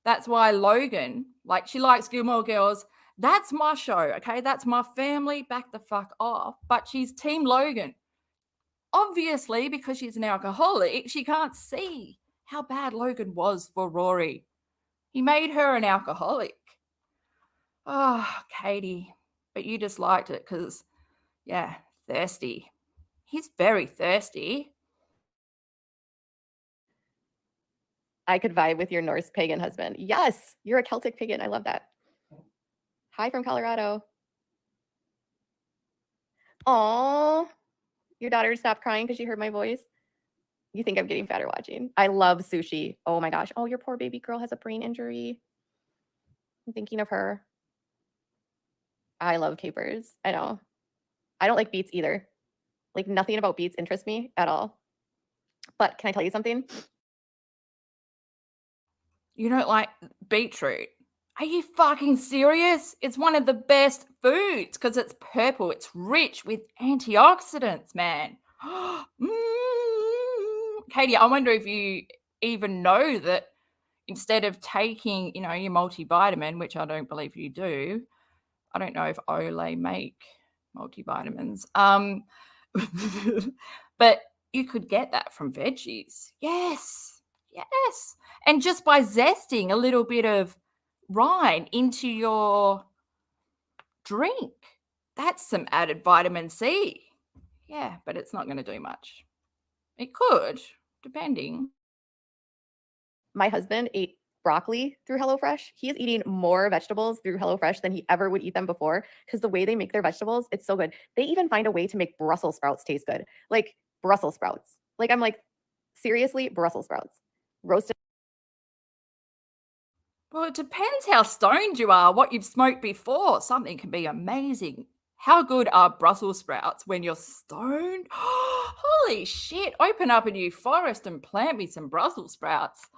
Speaker 1: That's why Logan, like she likes Gilmore Girls. That's my show, okay? That's my family. Back the fuck off. But she's Team Logan. Obviously, because she's an alcoholic, she can't see how bad Logan was for Rory. He made her an alcoholic. Oh, Katie. But you just liked it because, yeah, thirsty. He's very thirsty.
Speaker 2: I could vibe with your Norse pagan husband. Yes, you're a Celtic pagan. I love that. Hi from Colorado. Aw, your daughter stopped crying because she heard my voice. You think I'm getting fatter watching. I love sushi. Oh my gosh. Oh, your poor baby girl has a brain injury. I'm thinking of her. I love capers. I know. I don't like beets either. Like nothing about beets interests me at all. But can I tell you something?
Speaker 1: You don't like beetroot? Are you fucking serious? It's one of the best foods because it's purple. It's rich with antioxidants, man. Katie, I wonder if you even know that instead of taking, your multivitamin, which I don't believe you do, I don't know if Olay make multivitamins. But you could get that from veggies. Yes. And just by zesting a little bit of rind into your drink, that's some added vitamin C. Yeah, but it's not going to do much. It could, depending.
Speaker 2: My husband ate broccoli through HelloFresh. He is eating more vegetables through HelloFresh than he ever would eat them before because the way they make their vegetables, it's so good. They even find a way to make Brussels sprouts taste good. Like Brussels sprouts. Like I'm like, seriously, Brussels sprouts. roasted.
Speaker 1: Well, it depends how stoned you are, what you've smoked before. Something can be amazing. How good are Brussels sprouts when you're stoned? Holy shit. Open up a new forest and plant me some Brussels sprouts.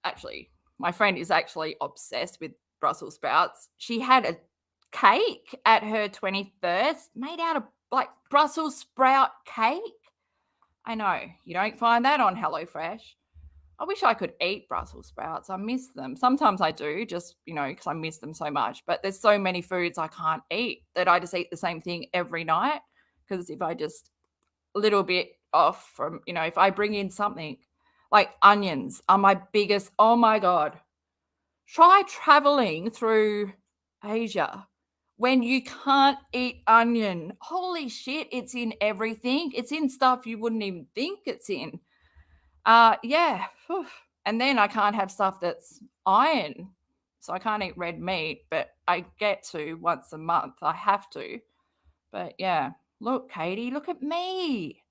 Speaker 1: Actually, my friend is actually obsessed with Brussels sprouts. She had a cake at her 21st made out of like Brussels sprout cake. I know, you don't find that on HelloFresh. I wish I could eat Brussels sprouts. I miss them. Sometimes I do, just, because I miss them so much. But there's so many foods I can't eat that I just eat the same thing every night. Because if I just a little bit off from, if I bring in something like onions are my biggest, oh my God. Try traveling through Asia when you can't eat onion. Holy shit, it's in everything. It's in stuff you wouldn't even think it's in. Yeah. Whew. And then I can't have stuff that's iron. So I can't eat red meat, but I get to once a month. I have to. But yeah, look, Katie, look at me.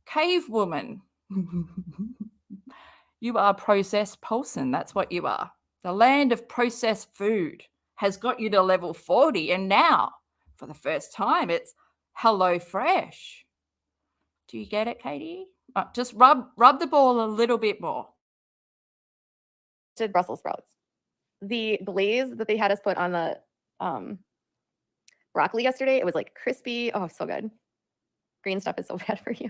Speaker 1: Cave woman. You are processed POLSON. That's what you are. The land of processed food has got you to level 40. And now, for the first time, it's HelloFresh. Do you get it, Katie? Just rub the ball a little bit more.
Speaker 2: Brussels sprouts. The glaze that they had us put on the broccoli yesterday, it was like crispy. Oh, so good. Green stuff is so bad for you.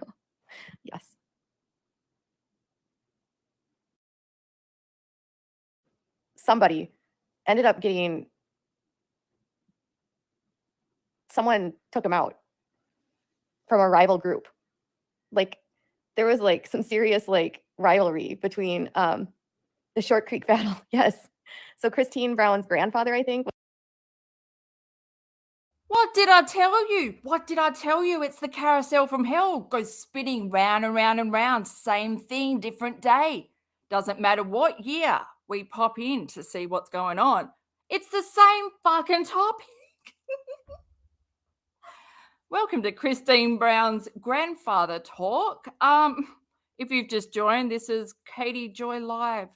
Speaker 2: Yes. Somebody ended up getting, someone took him out from a rival group. Like there was like some serious like rivalry between the Short Creek battle. Yes. So Christine Brown's grandfather, I think.
Speaker 1: What did I tell you? What did I tell you? It's the carousel from hell. Goes spinning round and round and round. Same thing, different day. Doesn't matter what year we pop in to see what's going on. It's the same fucking topic. Welcome to Christine Brown's grandfather talk. If you've just joined, this is Katie Joy Live,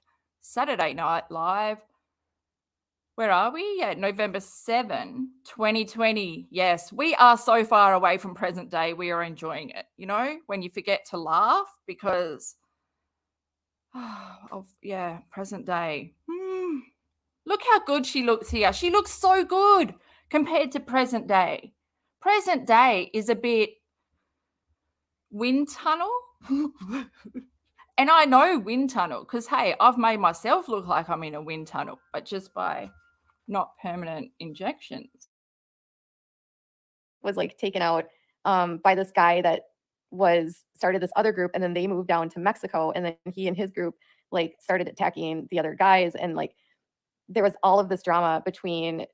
Speaker 1: Saturday Night Live. Where are we? Yeah, November 7, 2020. Yes, we are so far away from present day. We are enjoying it, when you forget to laugh because of, present day. Look how good she looks here. She looks so good compared to present day. Present day is a bit wind tunnel. And I know wind tunnel because, hey, I've made myself look like I'm in a wind tunnel, but just by not permanent injections.
Speaker 2: Was like taken out by this guy that started this other group, and then they moved down to Mexico, and then he and his group like started attacking the other guys, and like there was all of this drama between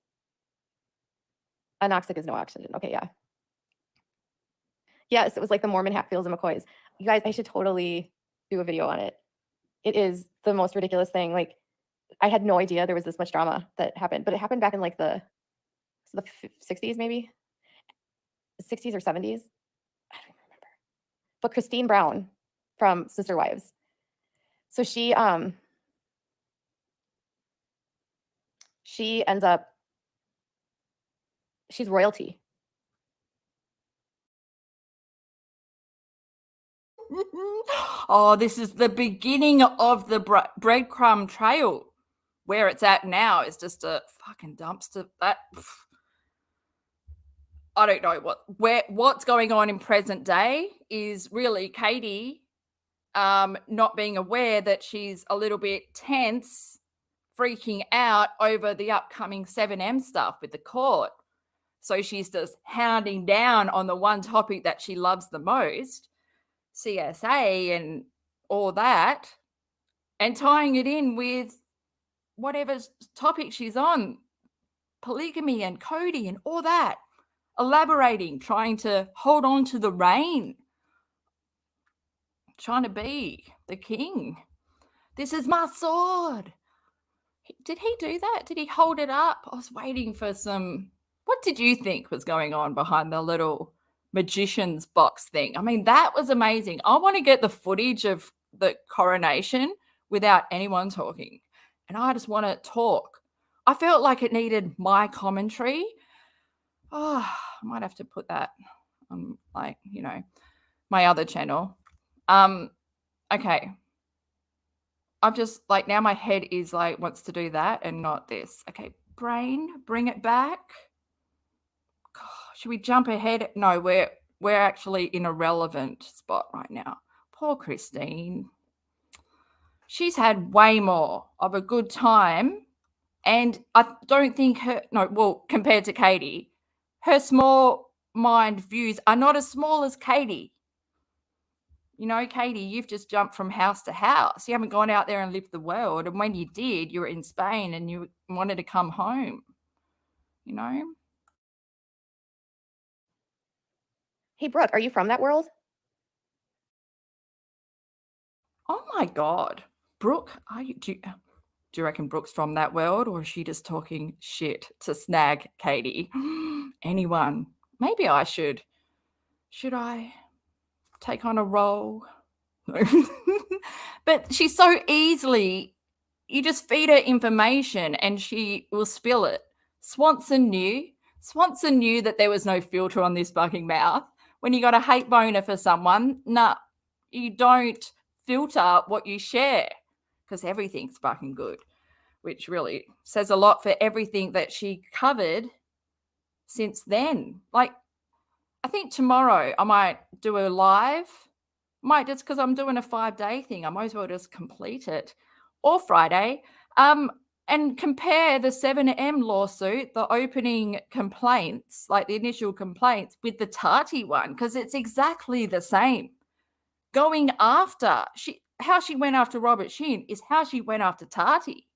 Speaker 2: anoxic is no oxygen. Okay, yeah. Yes, it was like the Mormon Hatfields and McCoys. You guys, I should totally do a video on it. It is the most ridiculous thing. Like, I had no idea there was this much drama that happened, but it happened back in like the 60s, maybe 60s or 70s. I don't remember. But Christine Brown from Sister Wives. So she ends up, she's royalty.
Speaker 1: Oh, this is the beginning of the breadcrumb trail. Where it's at now is just a fucking dumpster. I don't know what's going on in present day is really Katie not being aware that she's a little bit tense, freaking out over the upcoming 7M stuff with the court. So she's just hounding down on the one topic that she loves the most, CSA and all that, and tying it in with whatever topic she's on, polygamy and Cody and all that, elaborating, trying to hold on to the reign, trying to be the king. This is my sword. Did he do that? Did he hold it up? I was waiting for some. What did you think was going on behind the little magician's box thing? I mean, that was amazing. I want to get the footage of the coronation without anyone talking. And I just want to talk. I felt like it needed my commentary. Oh, I might have to put that on, like, you know, my other channel. Okay. I've just, like, now my head is like, wants to do that and not this. Okay, brain, bring it back. God, should we jump ahead? No, we're actually in a relevant spot right now. Poor Christine. She's had way more of a good time. And I don't think compared to Katie, her small mind views are not as small as Katie. You know, Katie, you've just jumped from house to house. You haven't gone out there and lived the world. And when you did, you were in Spain and you wanted to come home, you know?
Speaker 2: Hey, Brooke, are you from that world?
Speaker 1: Oh my God. Brooke, do you reckon Brooke's from that world, or is she just talking shit to snag Katie? Anyone? Maybe I should. Should I take on a role? No. But she's so easily, you just feed her information and she will spill it. Swanson knew that there was no filter on this fucking mouth. When you got a hate boner for someone, nah, you don't filter what you share, because everything's fucking good, which really says a lot for everything that she covered since then. Like, I think tomorrow I might do a live. Might, just because I'm doing a 5-day thing, I might as well just complete it. Or Friday. And compare the 7M lawsuit, the opening complaints, like the initial complaints, with the Tati one, because it's exactly the same. Going after, how she went after Robert Shinn is how she went after Tati.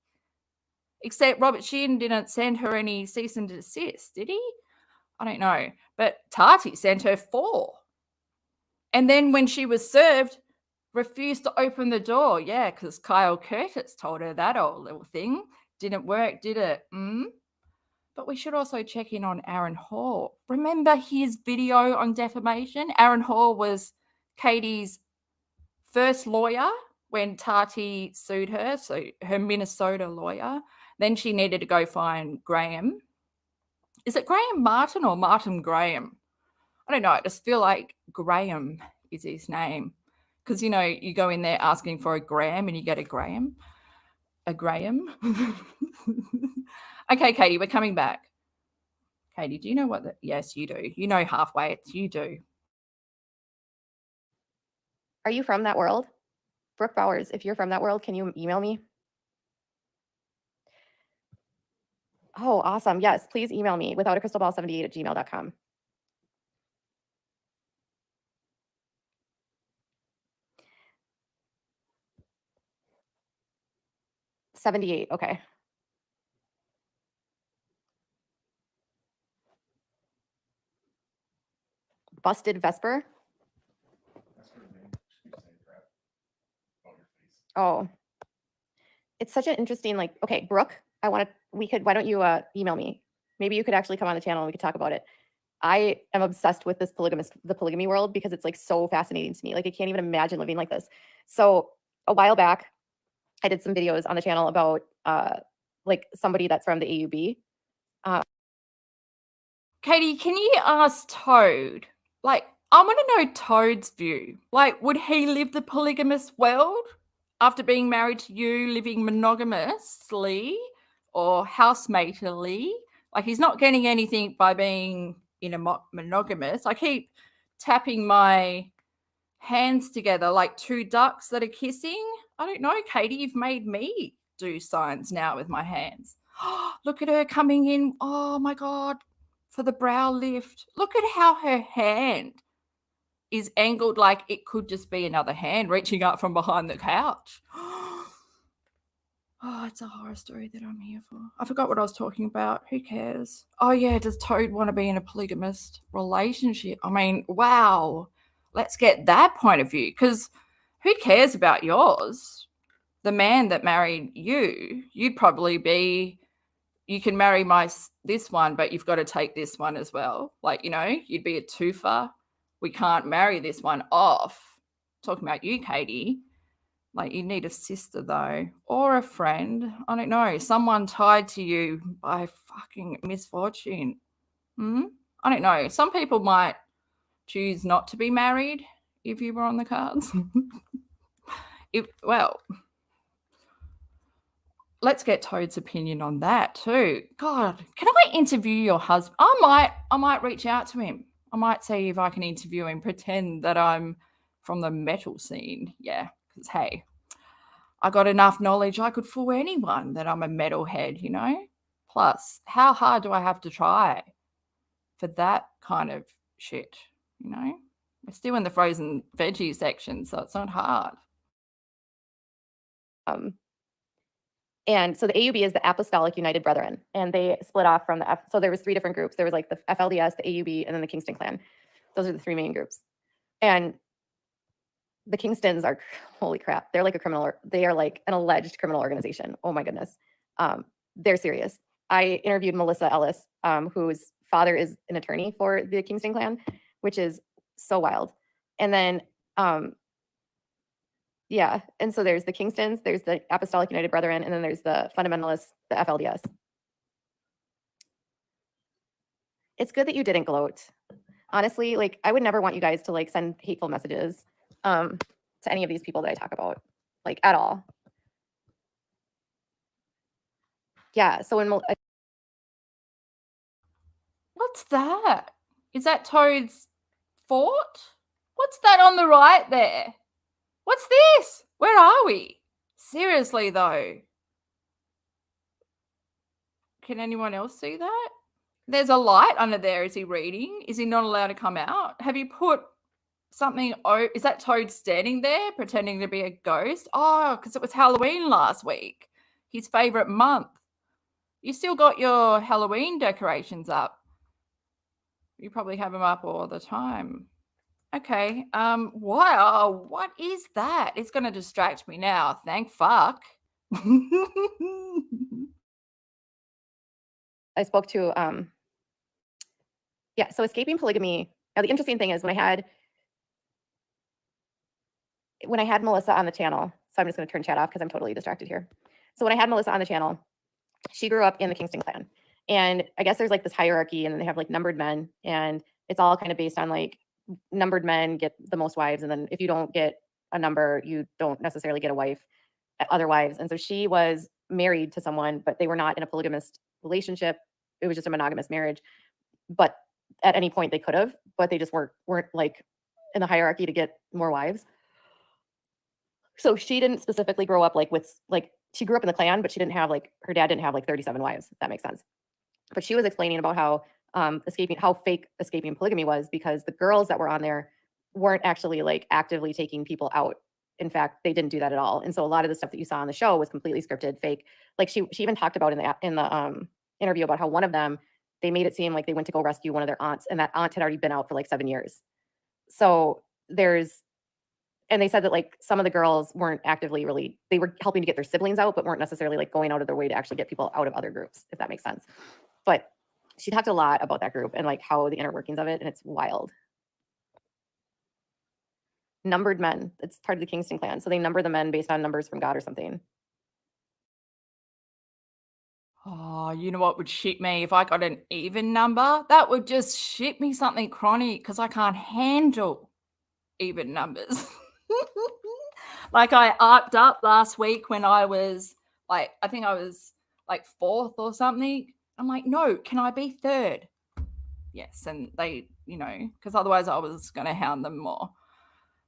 Speaker 1: Except Robert Shinn didn't send her any cease and desist, did he? I don't know. But Tati sent her 4. And then when she was served, refused to open the door. Yeah, because Kyle Curtis told her that old little thing. Didn't work, did it? But we should also check in on Aaron Hall. Remember his video on defamation? Aaron Hall was Katie's first lawyer when Tati sued her, so her Minnesota lawyer. Then she needed to go find Graham. Is it Graham Martin or Martin Graham? I don't know. I just feel like Graham is his name. Because, you know, you go in there asking for a Graham and you get a Graham. A Graham. Okay, Katie, we're coming back. Katie, do you know what yes, you do. You know halfway. You do.
Speaker 2: Are you from that world? Brooke Bowers, if you're from that world, can you email me? Oh, awesome. Yes, please email me, withoutacrystalball78@gmail.com. $78, okay. Busted Vesper?
Speaker 3: That's her name. She keeps saying crap about your face.
Speaker 2: Oh, it's such an interesting, like, okay, Brooke, why don't you email me? Maybe you could actually come on the channel and we could talk about it. I am obsessed with the polygamy world, because it's like so fascinating to me. Like, I can't even imagine living like this. So a while back, I did some videos on the channel about like somebody that's from the AUB.
Speaker 1: Katie, can you ask Toad? Like, I want to know Toad's view. Like, would he live the polygamous world after being married to you, living monogamously or housematerly? Like, he's not getting anything by being in a monogamous. I keep tapping my hands together like 2 ducks that are kissing. I don't know, Katie, you've made me do signs now with my hands. Look at her coming in. Oh my God. For the brow lift. Look at how her hand is angled like it could just be another hand reaching up from behind the couch. Oh, it's a horror story that I'm here for. I forgot what I was talking about. Who cares? Oh yeah, does Toad want to be in a polygamist relationship? I mean, wow. Let's get that point of view, because who cares about yours? The man that married you, you'd probably be, you can marry this one, but you've got to take this one as well. Like, you know, you'd be a twofer. We can't marry this one off. Talking about you, Katie. Like, you need a sister, though, or a friend. I don't know. Someone tied to you by fucking misfortune. I don't know. Some people might choose not to be married if you were on the cards. Well, let's get Toad's opinion on that too. God, can I interview your husband? I might reach out to him. I might see if I can interview him, pretend that I'm from the metal scene. Yeah, because hey, I got enough knowledge I could fool anyone that I'm a metalhead, you know? Plus, how hard do I have to try for that kind of shit, you know? We're still in the frozen veggie section, so it's not hard.
Speaker 2: And so the AUB is the Apostolic United Brethren, and they split off from the so there was 3 different groups. There was like the FLDS, the AUB, and then the Kingston Clan. Those are the 3 main groups. And the Kingstons are, holy crap, they're like a criminal, they are like an alleged criminal organization. Oh my goodness. They're serious. I interviewed Melissa Ellis, whose father is an attorney for the Kingston Clan, which is so wild. And then, yeah, and so there's the Kingstons, there's the Apostolic United Brethren, and then there's the Fundamentalists, the FLDS. It's good that you didn't gloat. Honestly, like, I would never want you guys to like send hateful messages to any of these people that I talk about, like, at all. Yeah, so when
Speaker 1: What's that? Is that Toad's fort? What's that on the right there? What's this? Where are we? Seriously, though. Can anyone else see that? There's a light under there. Is he reading? Is he not allowed to come out? Have you put something? Oh, is that Toad standing there pretending to be a ghost? Oh, because it was Halloween last week. His favorite month. You still got your Halloween decorations up. You probably have them up all the time. Okay. Wow. What is that? It's going to distract me now. Thank fuck.
Speaker 2: I spoke to, yeah, so escaping polygamy. Now, the interesting thing is when I had Melissa on the channel, so I'm just going to turn chat off because I'm totally distracted here. So when I had Melissa on the channel, she grew up in the Kingston Clan. And I guess there's like this hierarchy, and then they have like numbered men, and it's all kind of based on like numbered men get the most wives. And then if you don't get a number, you don't necessarily get a wife, other wives. And so she was married to someone, but they were not in a polygamist relationship. It was just a monogamous marriage. But at any point they could have, but they just weren't like in the hierarchy to get more wives. So she didn't specifically grow up like with like, she grew up in the clan, but she didn't have like, her dad didn't have like 37 wives, if that makes sense. But she was explaining about how how fake escaping polygamy was, because the girls that were on there weren't actually like actively taking people out. In fact, they didn't do that at all. And so a lot of the stuff that you saw on the show was completely scripted, fake. Like she even talked about in the interview about how one of them, they made it seem like they went to go rescue one of their aunts, and that aunt had already been out for like 7 years. So and they said that like some of the girls weren't actively they were helping to get their siblings out, but weren't necessarily like going out of their way to actually get people out of other groups, if that makes sense. But she talked a lot about that group and like how the inner workings of it, and it's wild. Numbered men, it's part of the Kingston Clan. So they number the men based on numbers from God or something.
Speaker 1: Oh, you know what would shit me if I got an even number? That would just shit me something chronic, because I can't handle even numbers. Like, I arced up last week when I was like, I think I was like 4th or something. I'm like, no, can I be 3rd? Yes. And they, you know, because otherwise I was going to hound them more.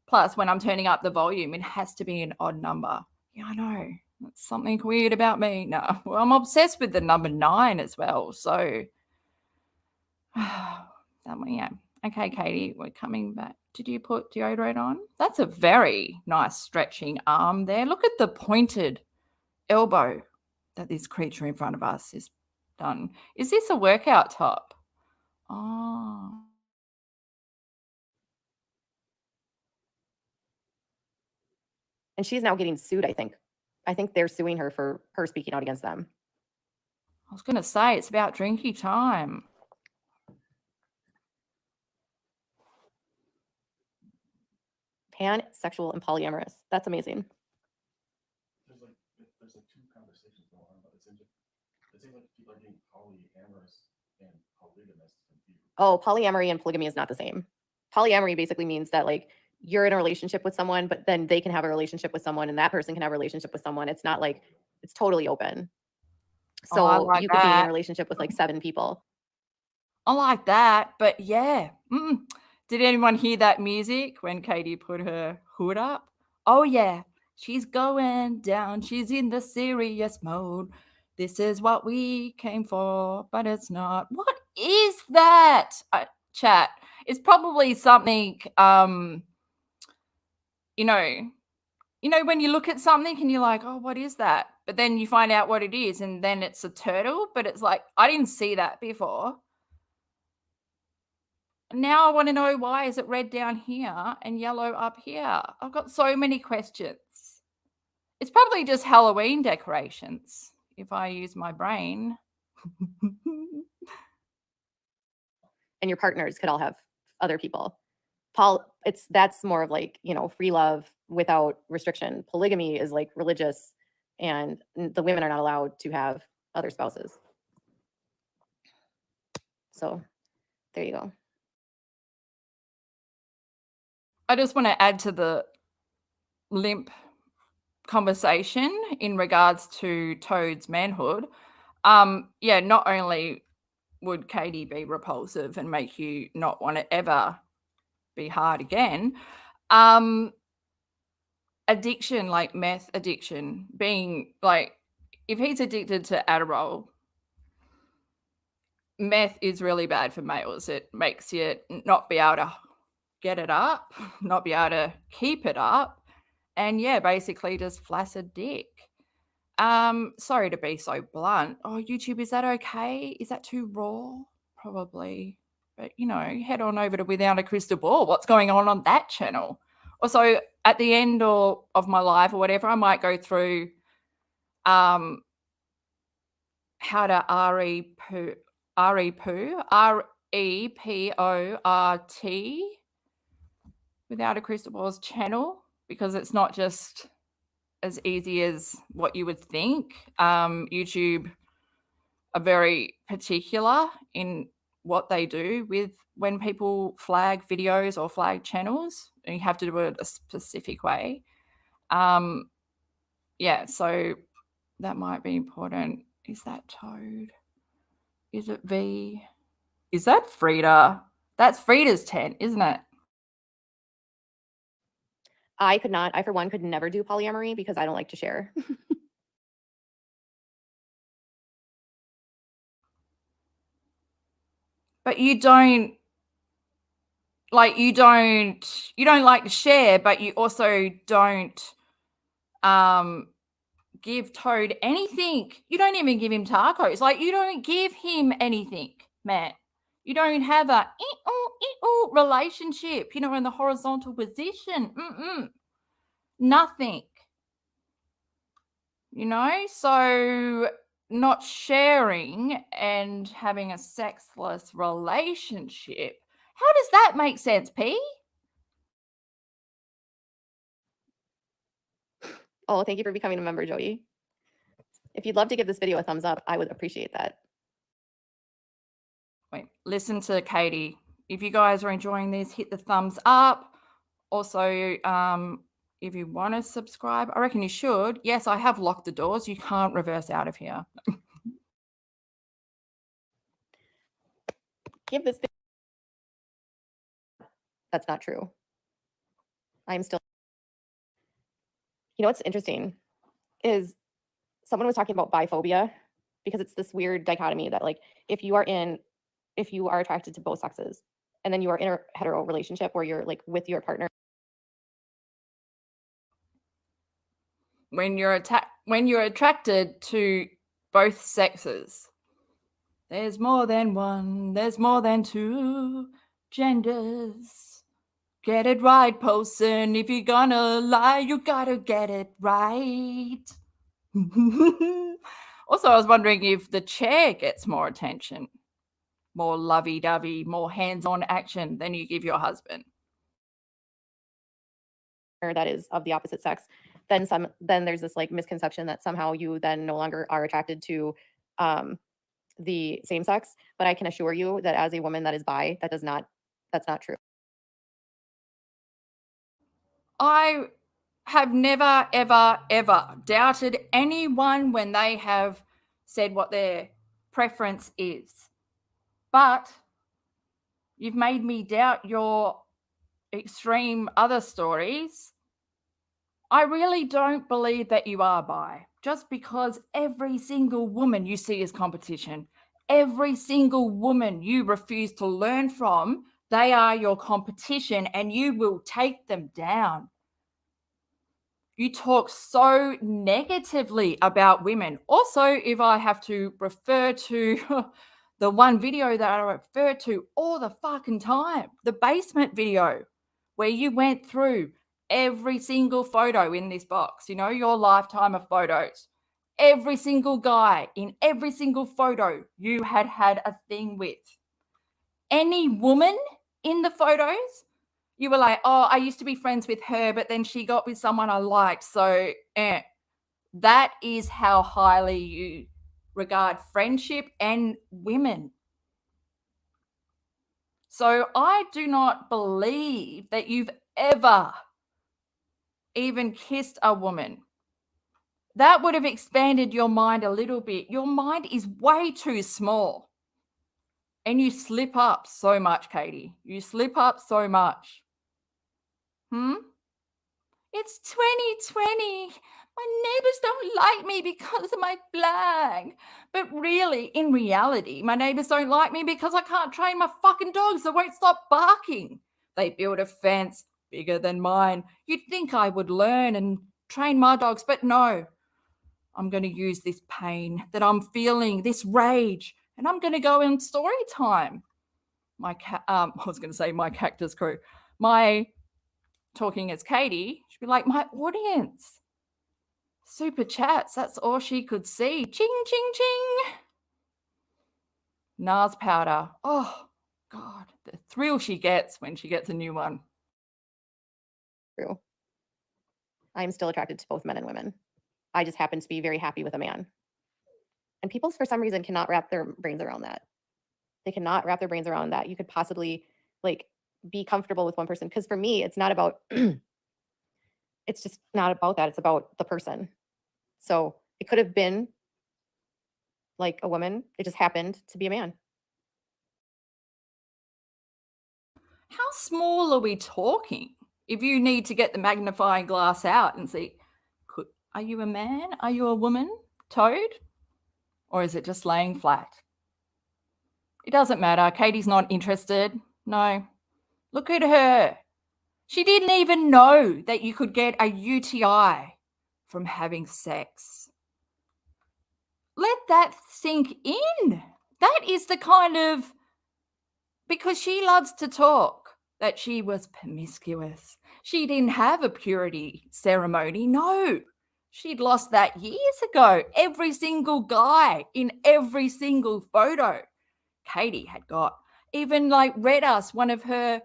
Speaker 1: Plus, when I'm turning up the volume, it has to be an odd number. Yeah, I know. That's something weird about me. No, well, I'm obsessed with the number 9 as well. So, yeah. Okay, Katie, we're coming back. Did you put deodorant on? That's a very nice stretching arm there. Look at the pointed elbow that this creature in front of us is done. Is this a workout top? Oh.
Speaker 2: And she's now getting sued, I think. I think they're suing her for her speaking out against them.
Speaker 1: I was going to say, it's about drinky time.
Speaker 2: Pansexual and polyamorous. That's amazing.
Speaker 3: conversations going on, but it seems like people are getting polyamorous and polygamist confused.
Speaker 2: Oh, polyamory and polygamy is not the same. Polyamory basically means that like you're in a relationship with someone, but then they can have a relationship with someone and that person can have a relationship with someone. It's not like it's totally open.
Speaker 1: Oh, I
Speaker 2: So
Speaker 1: like
Speaker 2: you could be in a
Speaker 1: that.
Speaker 2: relationship with like 7 people.
Speaker 1: I like that, but yeah. Did anyone hear that music when Katie put her hood up? Oh yeah, she's going down. She's in the serious mode. This is what we came for, but it's not. What is that? Chat. It's probably something. You know, when you look at something and you're like, oh, what is that? But then you find out what it is, and then it's a turtle. But it's like I didn't see that before. Now I want to know, why is it red down here and yellow up here? I've got so many questions. It's probably just Halloween decorations if I use my brain.
Speaker 2: And your partners could all have other people. That's more of like, you know, free love without restriction. Polygamy is like religious and the women are not allowed to have other spouses. So there you go.
Speaker 1: I just want to add to the limp conversation in regards to Toad's manhood. Yeah, not only would Katie be repulsive and make you not want to ever be hard again, addiction, like meth addiction, being like, if he's addicted to Adderall, meth is really bad for males. It makes you not be able to get it up, not be able to keep it up, and yeah, basically just flaccid dick. Sorry to be so blunt. Oh, YouTube, is that okay? Is that too raw? Probably. But, you know, head on over to Without a Crystal Ball. What's going on that channel? Also, at the end of my life or whatever, I might go through how to REPORT Without a Crystal Ball's channel, because it's not just as easy as what you would think. YouTube are very particular in what they do with when people flag videos or flag channels, and you have to do it a specific way. Yeah, so that might be important. Is that Toad? Is it V? Is that Frida? That's Frida's tent, isn't it?
Speaker 2: I for one could never do polyamory because I don't like to share.
Speaker 1: But you don't like to share, but you also don't give Toad anything. You don't even give him tacos. Like, you don't give him anything, man. You don't have a relationship, you know, in the horizontal position. Nothing. You know, so not sharing and having a sexless relationship. How does that make sense, P?
Speaker 2: Oh, thank you for becoming a member, Jody. If you'd love to give this video a thumbs up, I would appreciate that.
Speaker 1: Wait, listen to Katie. If you guys are enjoying this, hit the thumbs up. Also, if you want to subscribe, I reckon you should. Yes, I have locked the doors. You can't reverse out of here.
Speaker 2: Give this. That's not true. I'm still. You know what's interesting is someone was talking about biphobia, because it's this weird dichotomy that, like, if you are attracted to both sexes and then you are in a hetero relationship where you're like with your partner.
Speaker 1: When you're attracted to both sexes, there's more than one, there's more than two genders. Get it right, Paulson. If you're gonna lie, you gotta get it right. Also, I was wondering if the chair gets more attention, more lovey-dovey, more hands-on action than you give your husband.
Speaker 2: That is of the opposite sex. then there's this like misconception that somehow you then no longer are attracted to the same sex. But I can assure you that as a woman that is bi, that's not true.
Speaker 1: I have never, ever, ever doubted anyone when they have said what their preference is. But you've made me doubt your extreme other stories. I really don't believe that you are bi, just because every single woman you see as competition, every single woman you refuse to learn from, they are your competition and you will take them down. You talk so negatively about women. Also, if I have to refer to the one video that I refer to all the fucking time, the basement video, where you went through every single photo in this box, you know, your lifetime of photos. Every single guy in every single photo you had a thing with. Any woman in the photos, you were like, oh, I used to be friends with her, but then she got with someone I liked. So that is how highly you regard friendship and women. So I do not believe that you've ever even kissed a woman. That would have expanded your mind a little bit. Your mind is way too small. And you slip up so much, Katie. You slip up so much. It's 2020. My neighbors don't like me because of my black. But really, in reality, my neighbors don't like me because I can't train my fucking dogs. They won't stop barking. They build a fence bigger than mine. You'd think I would learn and train my dogs, but no. I'm going to use this pain that I'm feeling, this rage, and I'm going to go in story time. I was going to say my cactus crew. My talking as Katie, she'd be like, my audience. Super chats, that's all she could see. Ching, ching, ching. NARS powder. Oh, God, the thrill she gets when she gets a new one.
Speaker 2: True. I'm still attracted to both men and women. I just happen to be very happy with a man. And people, for some reason, cannot wrap their brains around that. They cannot wrap their brains around that. You could possibly, like, be comfortable with one person. Because for me, it's not about, it's just not about that. It's about the person. So it could have been like a woman. It just happened to be a man.
Speaker 1: How small are we talking? If you need to get the magnifying glass out and see, are you a man? Are you a woman? Toad? Or is it just laying flat? It doesn't matter. Katie's not interested. No. Look at her. She didn't even know that you could get a UTI from having sex. Let that sink in. That is the kind of, because she loves to talk, that she was promiscuous. She didn't have a purity ceremony. No. She'd lost that years ago. Every single guy in every single photo Katie had got. Even like read us one of her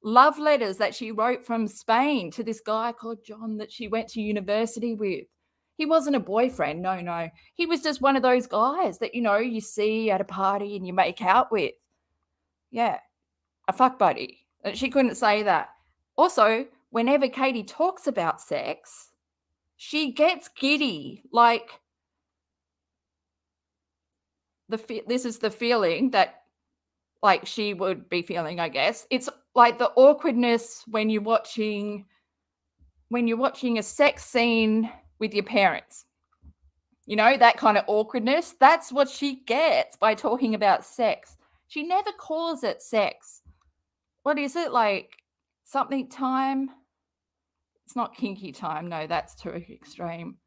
Speaker 1: love letters that she wrote from Spain to this guy called John that she went to university with. He wasn't a boyfriend. No. He was just one of those guys that, you know, you see at a party and you make out with. Yeah, a fuck buddy. She couldn't say that. Also, whenever Katie talks about sex, she gets giddy. Like, this is the feeling that, like, she would be feeling, I guess. It's like the awkwardness when you're watching a sex scene with your parents. You know, that kind of awkwardness. That's what she gets by talking about sex. She never calls it sex. What is it, like something time? It's not kinky time. No, that's too extreme.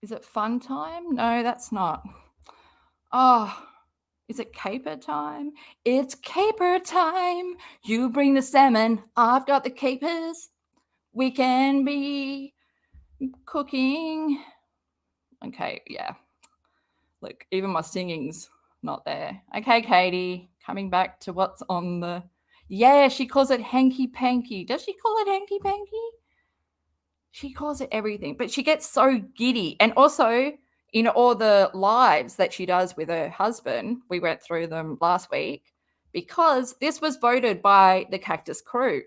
Speaker 1: Is it fun time? No, that's not. Oh, is it caper time? It's caper time. You bring the salmon. I've got the capers. We can be cooking. Okay, yeah. Look, even my singing's not there. Okay, Katie, coming back to what's on the... Yeah, she calls it hanky-panky. Does she call it hanky-panky? She calls it everything, but she gets so giddy. And also, in all the lives that she does with her husband, we went through them last week, because this was voted by the Cactus crew.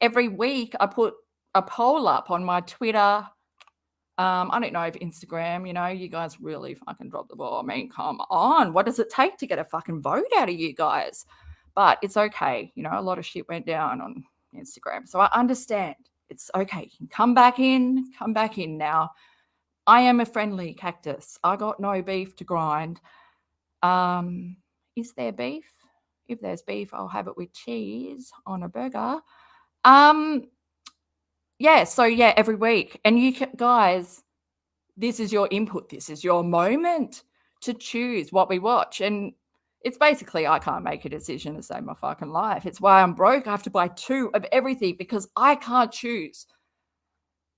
Speaker 1: Every week I put a poll up on my Twitter. I don't know if Instagram, you guys really fucking dropped the ball. I mean, come on. What does it take to get a fucking vote out of you guys? But it's okay. A lot of shit went down on Instagram. So I understand. It's okay. You can come back in now. I am a friendly cactus. I got no beef to grind. Is there beef? If there's beef, I'll have it with cheese on a burger. Yeah, so yeah, every week. And you guys, this is your input. This is your moment to choose what we watch. And it's basically, I can't make a decision to save my fucking life. It's why I'm broke. I have to buy 2 of everything because I can't choose.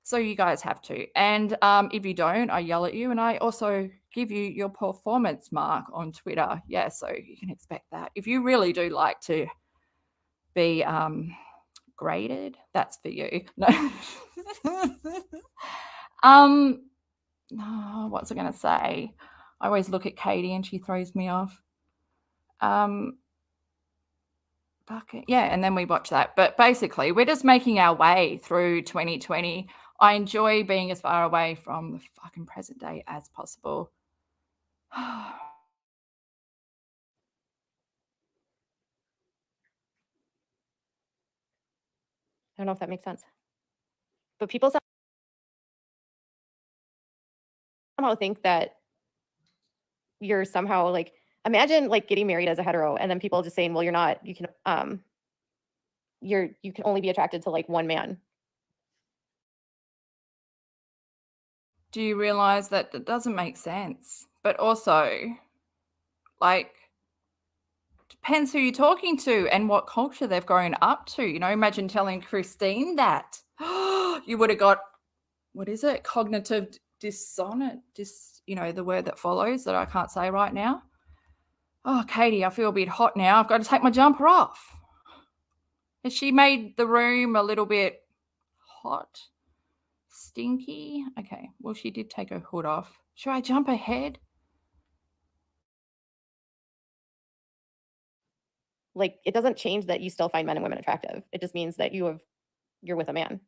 Speaker 1: So you guys have to. And if you don't, I yell at you. And I also give you your performance mark on Twitter. Yeah, so you can expect that. If you really do like to be graded, that's for you. No. What's I going to say? I always look at Katie and she throws me off. Yeah, and then we watch that. But basically, we're just making our way through 2020. I enjoy being as far away from the fucking present day as possible.
Speaker 2: I don't know if that makes sense. But people somehow think that you're somehow like, imagine like getting married as a hetero and then people just saying, well, you're not, you can only be attracted to like one man.
Speaker 1: Do you realize that it doesn't make sense? But also, like, depends who you're talking to and what culture they've grown up to. Imagine telling Christine that. You would have got, what is it? Cognitive dissonance, the word that follows that I can't say right now. Oh, Katie, I feel a bit hot now. I've got to take my jumper off. Has she made the room a little bit hot? Stinky? Okay, well, she did take her hood off. Should I jump ahead?
Speaker 2: Like, it doesn't change that you still find men and women attractive. It just means that you're with a man.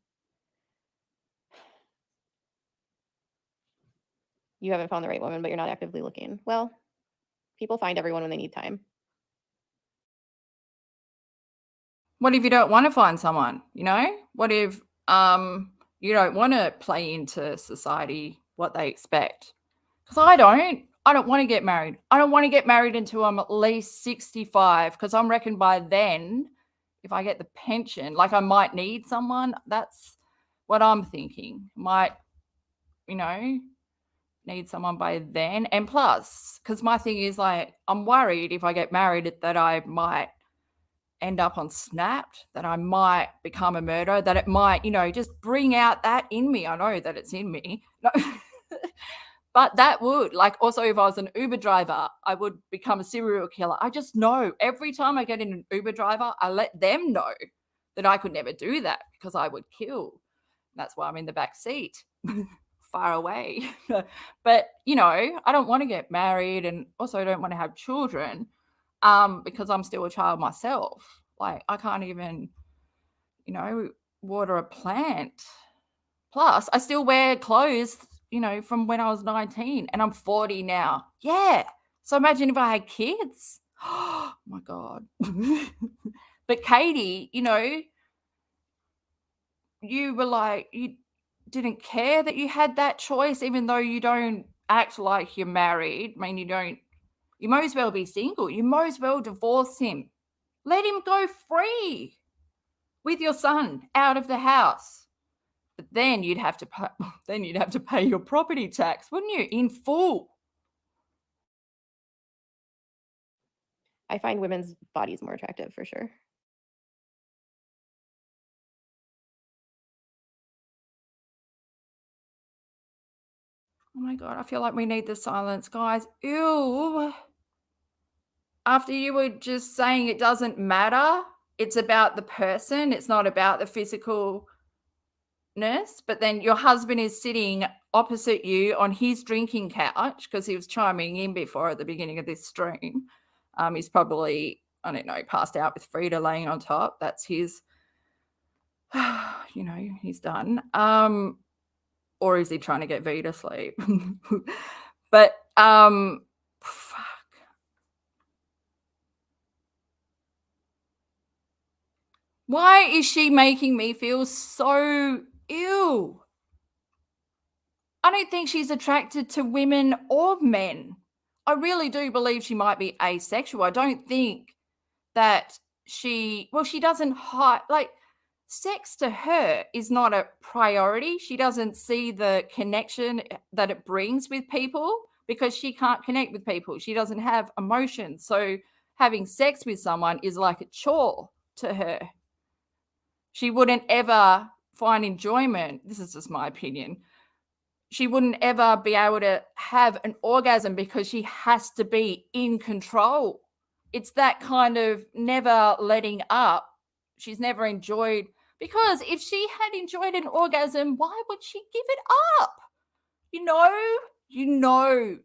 Speaker 2: You haven't found the right woman, but you're not actively looking. Well, people find everyone when they need time.
Speaker 1: What if you don't want to find someone? What if you don't want to play into society what they expect? Because I don't want to get married. I don't want to get married until I'm at least 65, because I'm reckoned by then, if I get the pension, like I might need someone. That's what I'm thinking. Might, need someone by then. And plus, because my thing is like, I'm worried if I get married that I might end up on Snapped, that I might become a murderer, that it might, just bring out that in me. I know that it's in me. No. But that would, like, also if I was an Uber driver, I would become a serial killer. I just know every time I get in an Uber driver, I let them know that I could never do that because I would kill. That's why I'm in the back seat, far away. But, I don't want to get married, and also I don't want to have children because I'm still a child myself. Like, I can't even, water a plant. Plus, I still wear clothes, from when I was 19, and I'm 40 now. Yeah. So imagine if I had kids. Oh my God. But Katie, you were like, you didn't care that you had that choice, even though you don't act like you're married. I mean, you might as well be single. You might as well divorce him. Let him go free with your son out of the house. But then you'd have to pay your property tax, wouldn't you? In full.
Speaker 2: I find women's bodies more attractive for sure.
Speaker 1: Oh my God, I feel like we need the silence, guys. Ew. After you were just saying it doesn't matter, it's about the person, it's not about the physical but then your husband is sitting opposite you on his drinking couch because he was chiming in before at the beginning of this stream. He's probably, I don't know, passed out with Frida laying on top. That's his, he's done. Or is he trying to get V to sleep? But fuck. Why is she making me feel so ill? I don't think she's attracted to women or men. I really do believe she might be asexual. I don't think that she doesn't hide, like, sex to her is not a priority. She doesn't see the connection that it brings with people because she can't connect with people. She doesn't have emotions. So having sex with someone is like a chore to her. She wouldn't ever find enjoyment. This is just my opinion. She wouldn't ever be able to have an orgasm because she has to be in control. It's that kind of never letting up. She's never enjoyed, because if she had enjoyed an orgasm, why would she give it up? You know,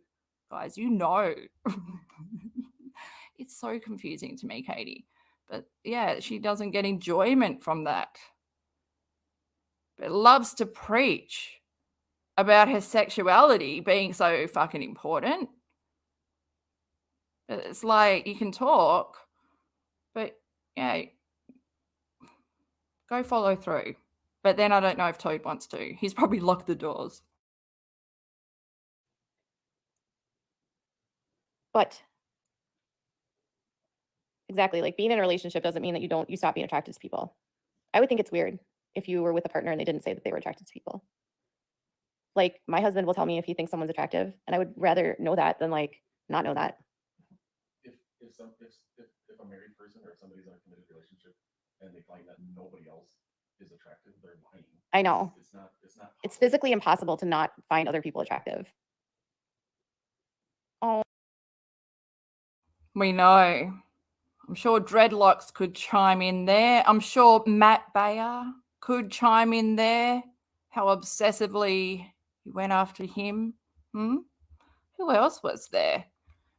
Speaker 1: guys, It's so confusing to me, Katie. But yeah, she doesn't get enjoyment from that. But loves to preach about her sexuality being so fucking important. It's like, you can talk, but yeah, go follow through. But then I don't know if Toad wants to. He's probably locked the doors.
Speaker 2: But exactly, like, being in a relationship doesn't mean that you stop being attracted to people. I would think it's weird if you were with a partner and they didn't say that they were attracted to people. Like, my husband will tell me if he thinks someone's attractive, and I would rather know that than, like, not know that.
Speaker 3: If a married person or somebody's in a committed relationship and they find that nobody else is attractive, they're lying.
Speaker 2: I know.
Speaker 3: It's not.
Speaker 2: It's physically impossible to not find other people attractive. Oh,
Speaker 1: We know. I'm sure Dreadlocks could chime in there. I'm sure Matt Bayer could chime in there. How obsessively you went after him. Who else was there?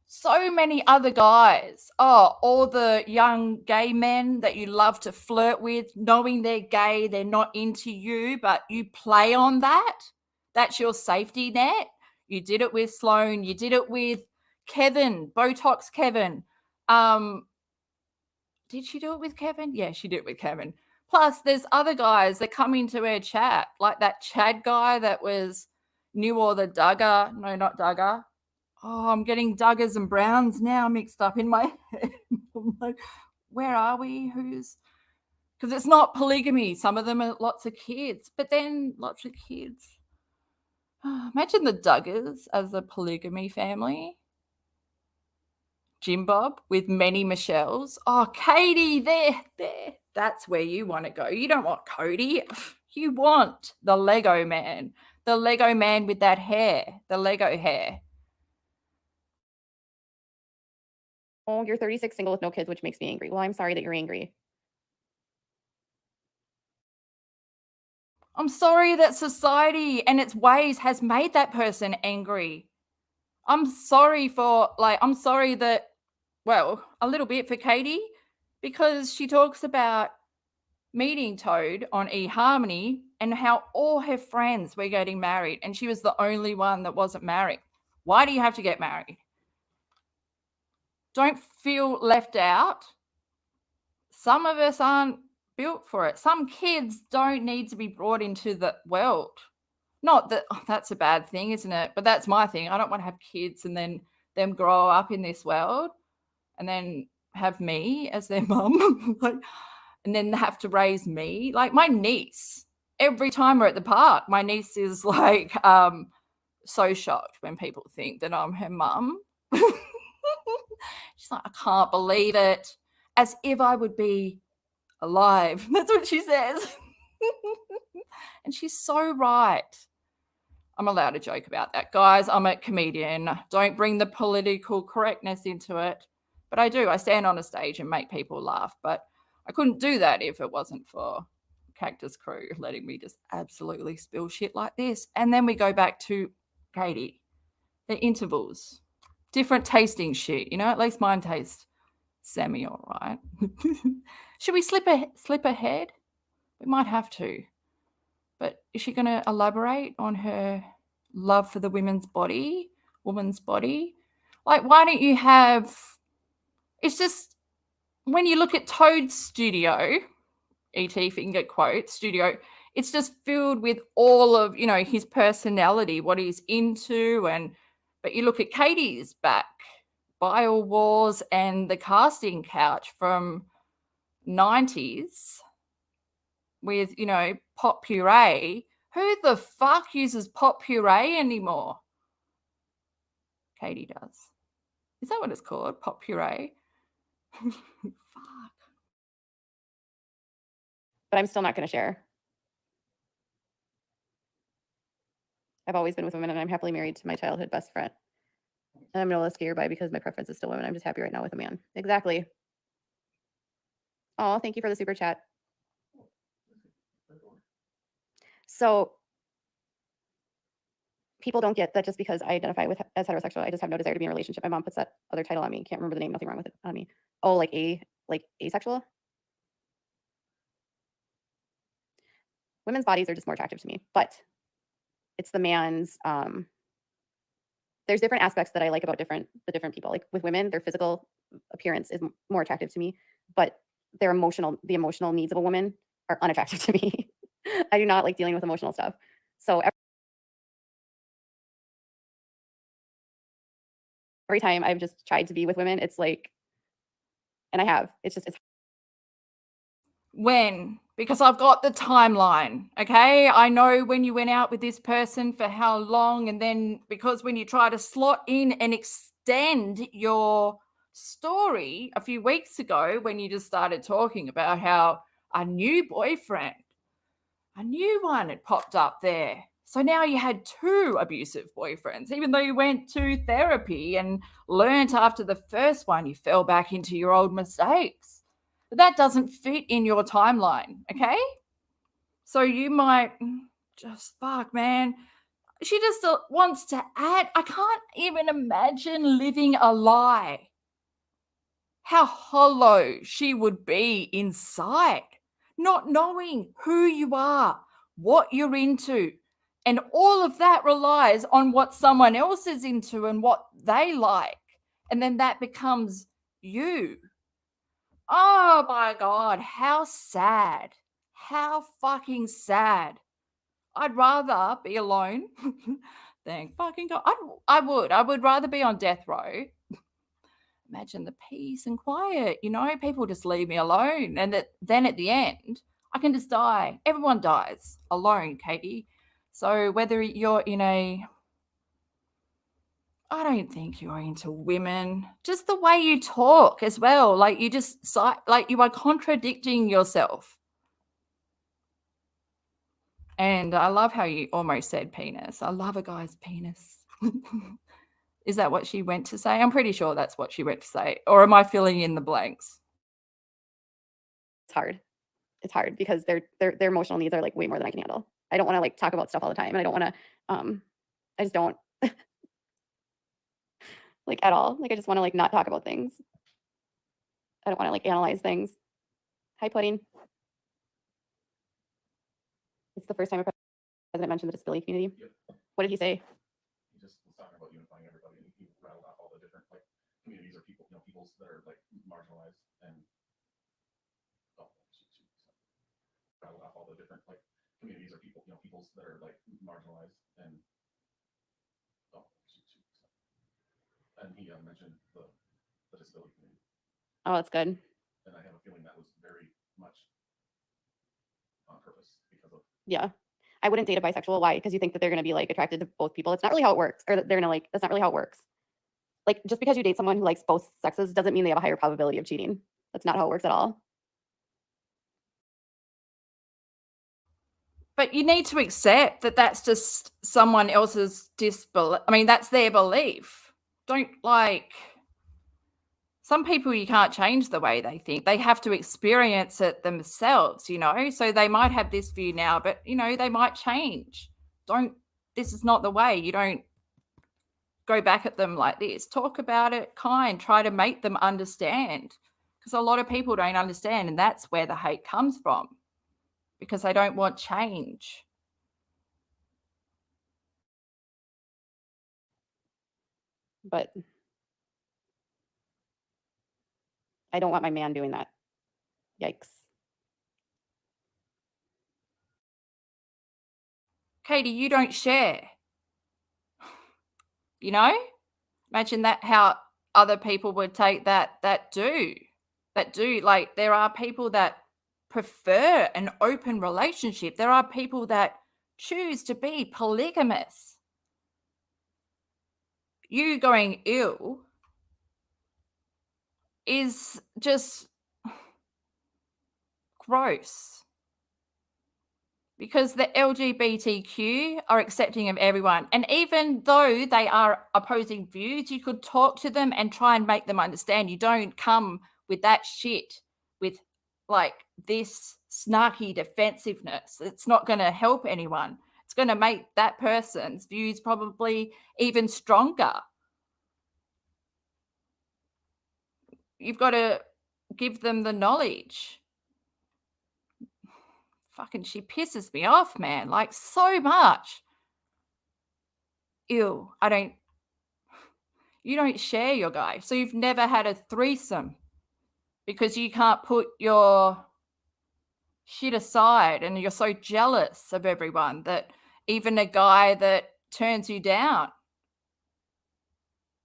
Speaker 1: So many other guys. Oh, all the young gay men that you love to flirt with, knowing they're gay, they're not into you, but you play on that. That's your safety net. You did it with Sloane. You did it with Kevin, Botox Kevin. Did she do it with Kevin? Yeah, she did it with Kevin. Plus, there's other guys that come into her chat, like that Chad guy that was New or the Duggar. No, not Duggar. Oh, I'm getting Duggars and Browns now mixed up in my head. I'm like, where are we? Who's? Because it's not polygamy. Some of them are lots of kids, but then lots of kids. Imagine the Duggars as a polygamy family. Jim Bob with many Michelles. Oh, Katie, there. That's where you want to go. You don't want Cody. You want the Lego man. The Lego man with that hair. The Lego hair.
Speaker 2: oh, you're 36, single with no kids, which makes me angry. Well, I'm sorry that you're angry.
Speaker 1: I'm sorry that society and its ways has made that person angry. I'm sorry that, well, a little bit for Katie, because she talks about meeting Toad on eHarmony and how all her friends were getting married and she was the only one that wasn't married. Why do you have to get married? Don't feel left out. Some of us aren't built for it. Some kids don't need to be brought into the world. Not that that's a bad thing, isn't it? But that's my thing. I don't want to have kids and then them grow up in this world and then have me as their mum, and then have to raise me. Like my niece, every time we're at the park, my niece is like so shocked when people think that I'm her mum. She's like, I can't believe it. As if I would be alive. That's what she says. And she's so right. I'm allowed to joke about that. Guys, I'm a comedian. Don't bring the political correctness into it. But I do. I stand on a stage and make people laugh. But I couldn't do that if it wasn't for Cactus crew letting me just absolutely spill shit like this. And then we go back to Katie, the intervals, different tasting shit. You know, at least mine tastes semi all right. Should we slip ahead? We might have to. But is she going to elaborate on her love for the woman's body? Like, why don't you have... It's just, when you look at Toad's studio, E.T. finger quote, studio, it's just filled with all of, you know, his personality, what he's into. But you look at Katie's back, Bile Wars and the casting couch from 90s with, you know, pot puree. Who the fuck uses pot puree anymore? Katie does. Is that what it's called? Pot puree? Fuck.
Speaker 2: But I'm still not going to share. I've always been with women, and I'm happily married to my childhood best friend. And I'm no less scared by because my preference is still women. I'm just happy right now with a man. Exactly. Oh, thank you for the super chat. So people don't get that just because I identify as heterosexual, I just have no desire to be in a relationship. My mom puts that other title on me. Can't remember the name. Nothing wrong with it on me. Oh, like asexual. Women's bodies are just more attractive to me, but it's the man's. There's different aspects that I like about the different people. Like with women, their physical appearance is more attractive to me, but the emotional needs of a woman are unattractive to me. I do not like dealing with emotional stuff. So every time I've just tried to be with women, it's like, and I have, it's
Speaker 1: when? Because I've got the timeline, okay? I know when you went out with this person for how long, and then because when you try to slot in and extend your story a few weeks ago when you just started talking about how a new boyfriend, a new one had popped up there. So now you had 2 abusive boyfriends, even though you went to therapy and learned after the first one you fell back into your old mistakes. But that doesn't fit in your timeline, okay? So you might just, fuck, man. She just wants to add. I can't even imagine living a lie. How hollow she would be inside, not knowing who you are, what you're into. And all of that relies on what someone else is into and what they like. And then that becomes you. Oh my God, how sad. How fucking sad. I'd rather be alone. Thank fucking God. I would rather be on death row. Imagine the peace and quiet, you know, people just leave me alone. And then at the end, I can just die. Everyone dies alone, Katie. So whether you're I don't think you're into women. Just the way you talk as well. Like you are contradicting yourself. And I love how you almost said penis. I love a guy's penis. Is that what she went to say? I'm pretty sure that's what she went to say. Or am I filling in the blanks?
Speaker 2: It's hard. It's hard because their emotional needs are like way more than I can handle. I don't want to like talk about stuff all the time, and I don't want to. I just don't like at all. Like I just want to like not talk about things. I don't want to like analyze things. Hi, Pudding. It's the first time a president mentioned the disability community.
Speaker 3: Yep.
Speaker 2: What did he say?
Speaker 3: He just was talking about unifying everybody, and he rattled off all the different like communities or people, peoples that are like marginalized and rattled off all the different like communities or people, peoples that are like marginalized and and he mentioned the disability community.
Speaker 2: Oh, that's good.
Speaker 3: And I have a feeling that was very much on purpose because of.
Speaker 2: Yeah. I wouldn't date a bisexual. Why? Because you think that they're going to be like attracted to both people. It's not really how it works. Or they're going to like, that's not really how it works. Like just because you date someone who likes both sexes doesn't mean they have a higher probability of cheating. That's not how it works at all.
Speaker 1: But you need to accept that that's just someone else's disbelief. I mean, that's their belief. Don't like, some people, you can't change the way they think. They have to experience it themselves, you know? So they might have this view now, but, you know, they might change. This is not the way. You don't go back at them like this. Talk about it kind. Try to make them understand. Because a lot of people don't understand, and that's where the hate comes from. Because they don't want change.
Speaker 2: But I don't want my man doing that. Yikes.
Speaker 1: Katie, you don't share. You know? Imagine that, how other people would take that do. Like, there are people that prefer an open relationship. There are people that choose to be polygamous. You going ill is just gross. Because the LGBTQ are accepting of everyone. And even though they are opposing views, you could talk to them and try and make them understand. You don't come with that shit, with like this snarky defensiveness. It's not going to help anyone. It's going to make that person's views probably even stronger. You've got to give them the knowledge. Fucking, she pisses me off, man, like so much. Ew, you don't share your guy. So you've never had a threesome because you can't put your shit aside and you're so jealous of everyone that even a guy that turns you down,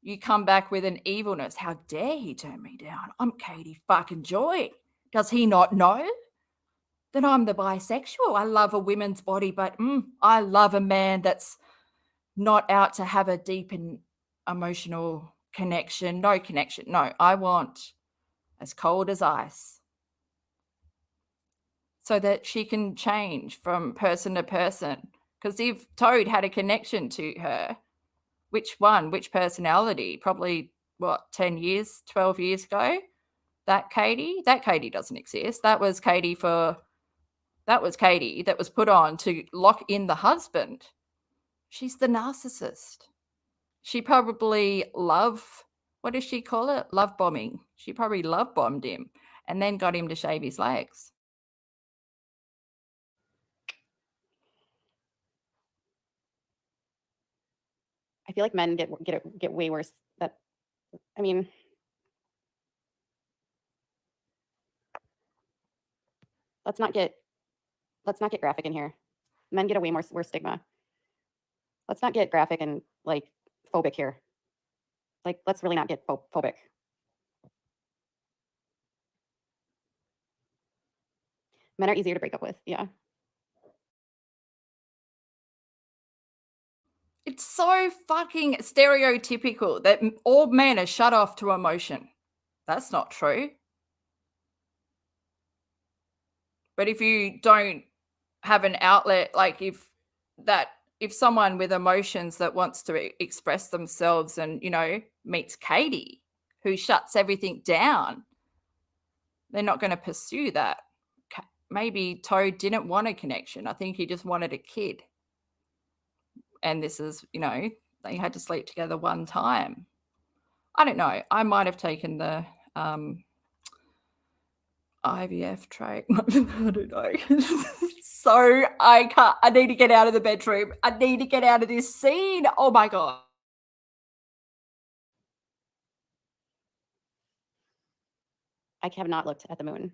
Speaker 1: you come back with an evilness. How dare he turn me down? I'm Katie fucking Joy. Does he not know that I'm the bisexual? I love a woman's body, but I love a man that's not out to have a deep and emotional connection. No connection. No, I want as cold as ice so that she can change from person to person. Because if Toad had a connection to her, which one, which personality? Probably, 10 years, 12 years ago? That Katie doesn't exist. That was Katie that was put on to lock in the husband. She's the narcissist. She probably what does she call it? Love bombing. She probably love bombed him and then got him to shave his legs.
Speaker 2: I feel like men get way worse. I mean, let's not get graphic in here. Men get a way worse stigma. Let's not get graphic and like phobic here. Like, let's really not get phobic. Men are easier to break up with. Yeah.
Speaker 1: It's so fucking stereotypical that all men are shut off to emotion. That's not true. But if you don't have an outlet, like if someone with emotions that wants to express themselves and, you know, meets Katie, who shuts everything down, they're not going to pursue that. Maybe Toad didn't want a connection. I think he just wanted a kid. And this is, you know, they had to sleep together one time. I don't know. I might have taken the IVF trait. I don't know. So I need to get out of the bedroom. I need to get out of this scene. Oh my God.
Speaker 2: I have not looked at the moon.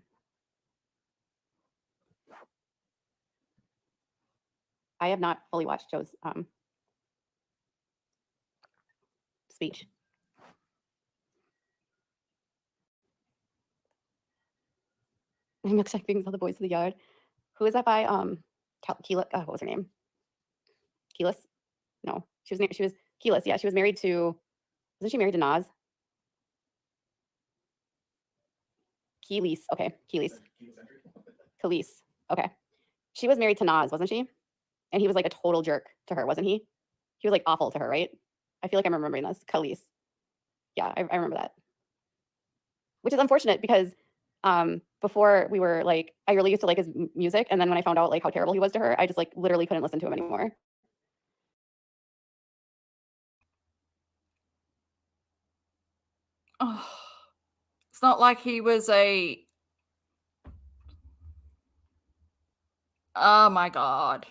Speaker 2: I have not fully watched Joe's speech. I'm expecting all the boys to the yard. Who is that by? Keelis. What was her name? Keelis? No, she was Keelis. Yeah, she was married to. Wasn't she married to Nas? Keelis. Okay, Keelis. Keelis. Okay, she was married to Nas, wasn't she? And he was like a total jerk to her, wasn't he? He was like awful to her, right? I feel like I'm remembering this. Keelis. Yeah, I remember that. which is unfortunate because before we were like, I really used to like his music, and then when I found out like how terrible he was to her, I just like literally couldn't listen to him anymore.
Speaker 1: Oh, it's not like he was a. Oh my God.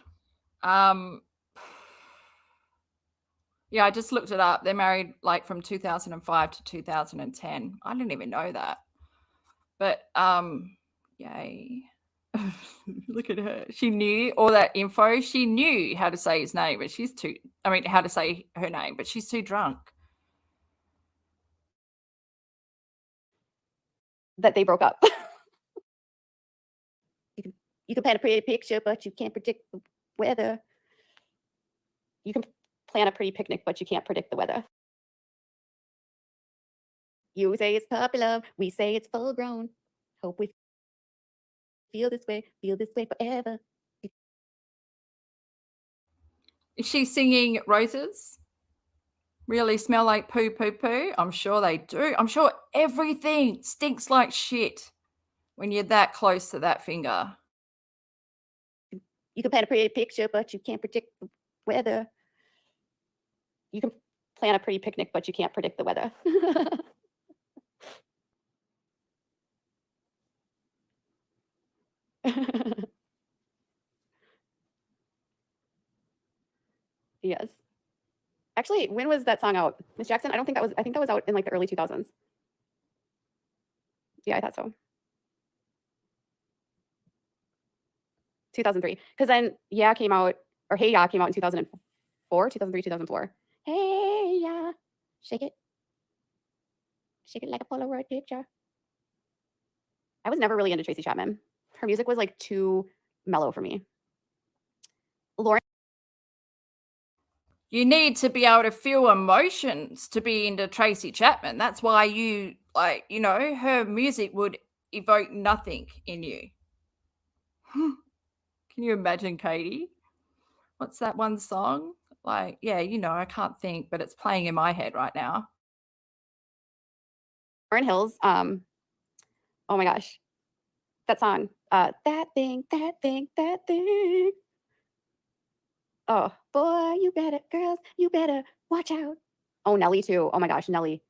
Speaker 1: Yeah, I just looked it up. They're married like from 2005 to 2010. I didn't even know that. But yay. Look at her. She knew all that info. She knew how to say his name, but she's too, I mean, how to say her name, but she's too drunk.
Speaker 2: That they broke up. You can paint a pretty picture, but you can't predict the weather. You can plan a pretty picnic, but you can't predict the weather. You say it's puppy love, we say it's full grown. Hope we feel this way forever.
Speaker 1: Is she singing Roses? Really smell like poo poo poo? I'm sure they do. I'm sure everything stinks like shit when you're that close to that finger.
Speaker 2: You can paint a pretty picture, but you can't predict the weather. You can plan a pretty picnic, but you can't predict the weather. Yes. Actually, when was that song out? Miss Jackson? I think that was out in like the early 2000s. Yeah, I thought so. 2003. Because then Yeah came out, or Hey Ya came out in 2004, 2003, 2004. Hey Ya, shake it. Shake it like a Polaroid picture. I was never really into Tracy Chapman. Her music was like too mellow for me. Lauren.
Speaker 1: You need to be able to feel emotions to be into Tracy Chapman. That's why you, like, you know, her music would evoke nothing in you. Can you imagine, Katie? What's that one song? Like, yeah, you know, I can't think, but it's playing in my head right now.
Speaker 2: Lauryn Hill's, oh my gosh, that song, that thing. Oh, boy, you better, girls, you better watch out. Oh, Nelly too. Oh my gosh, Nelly.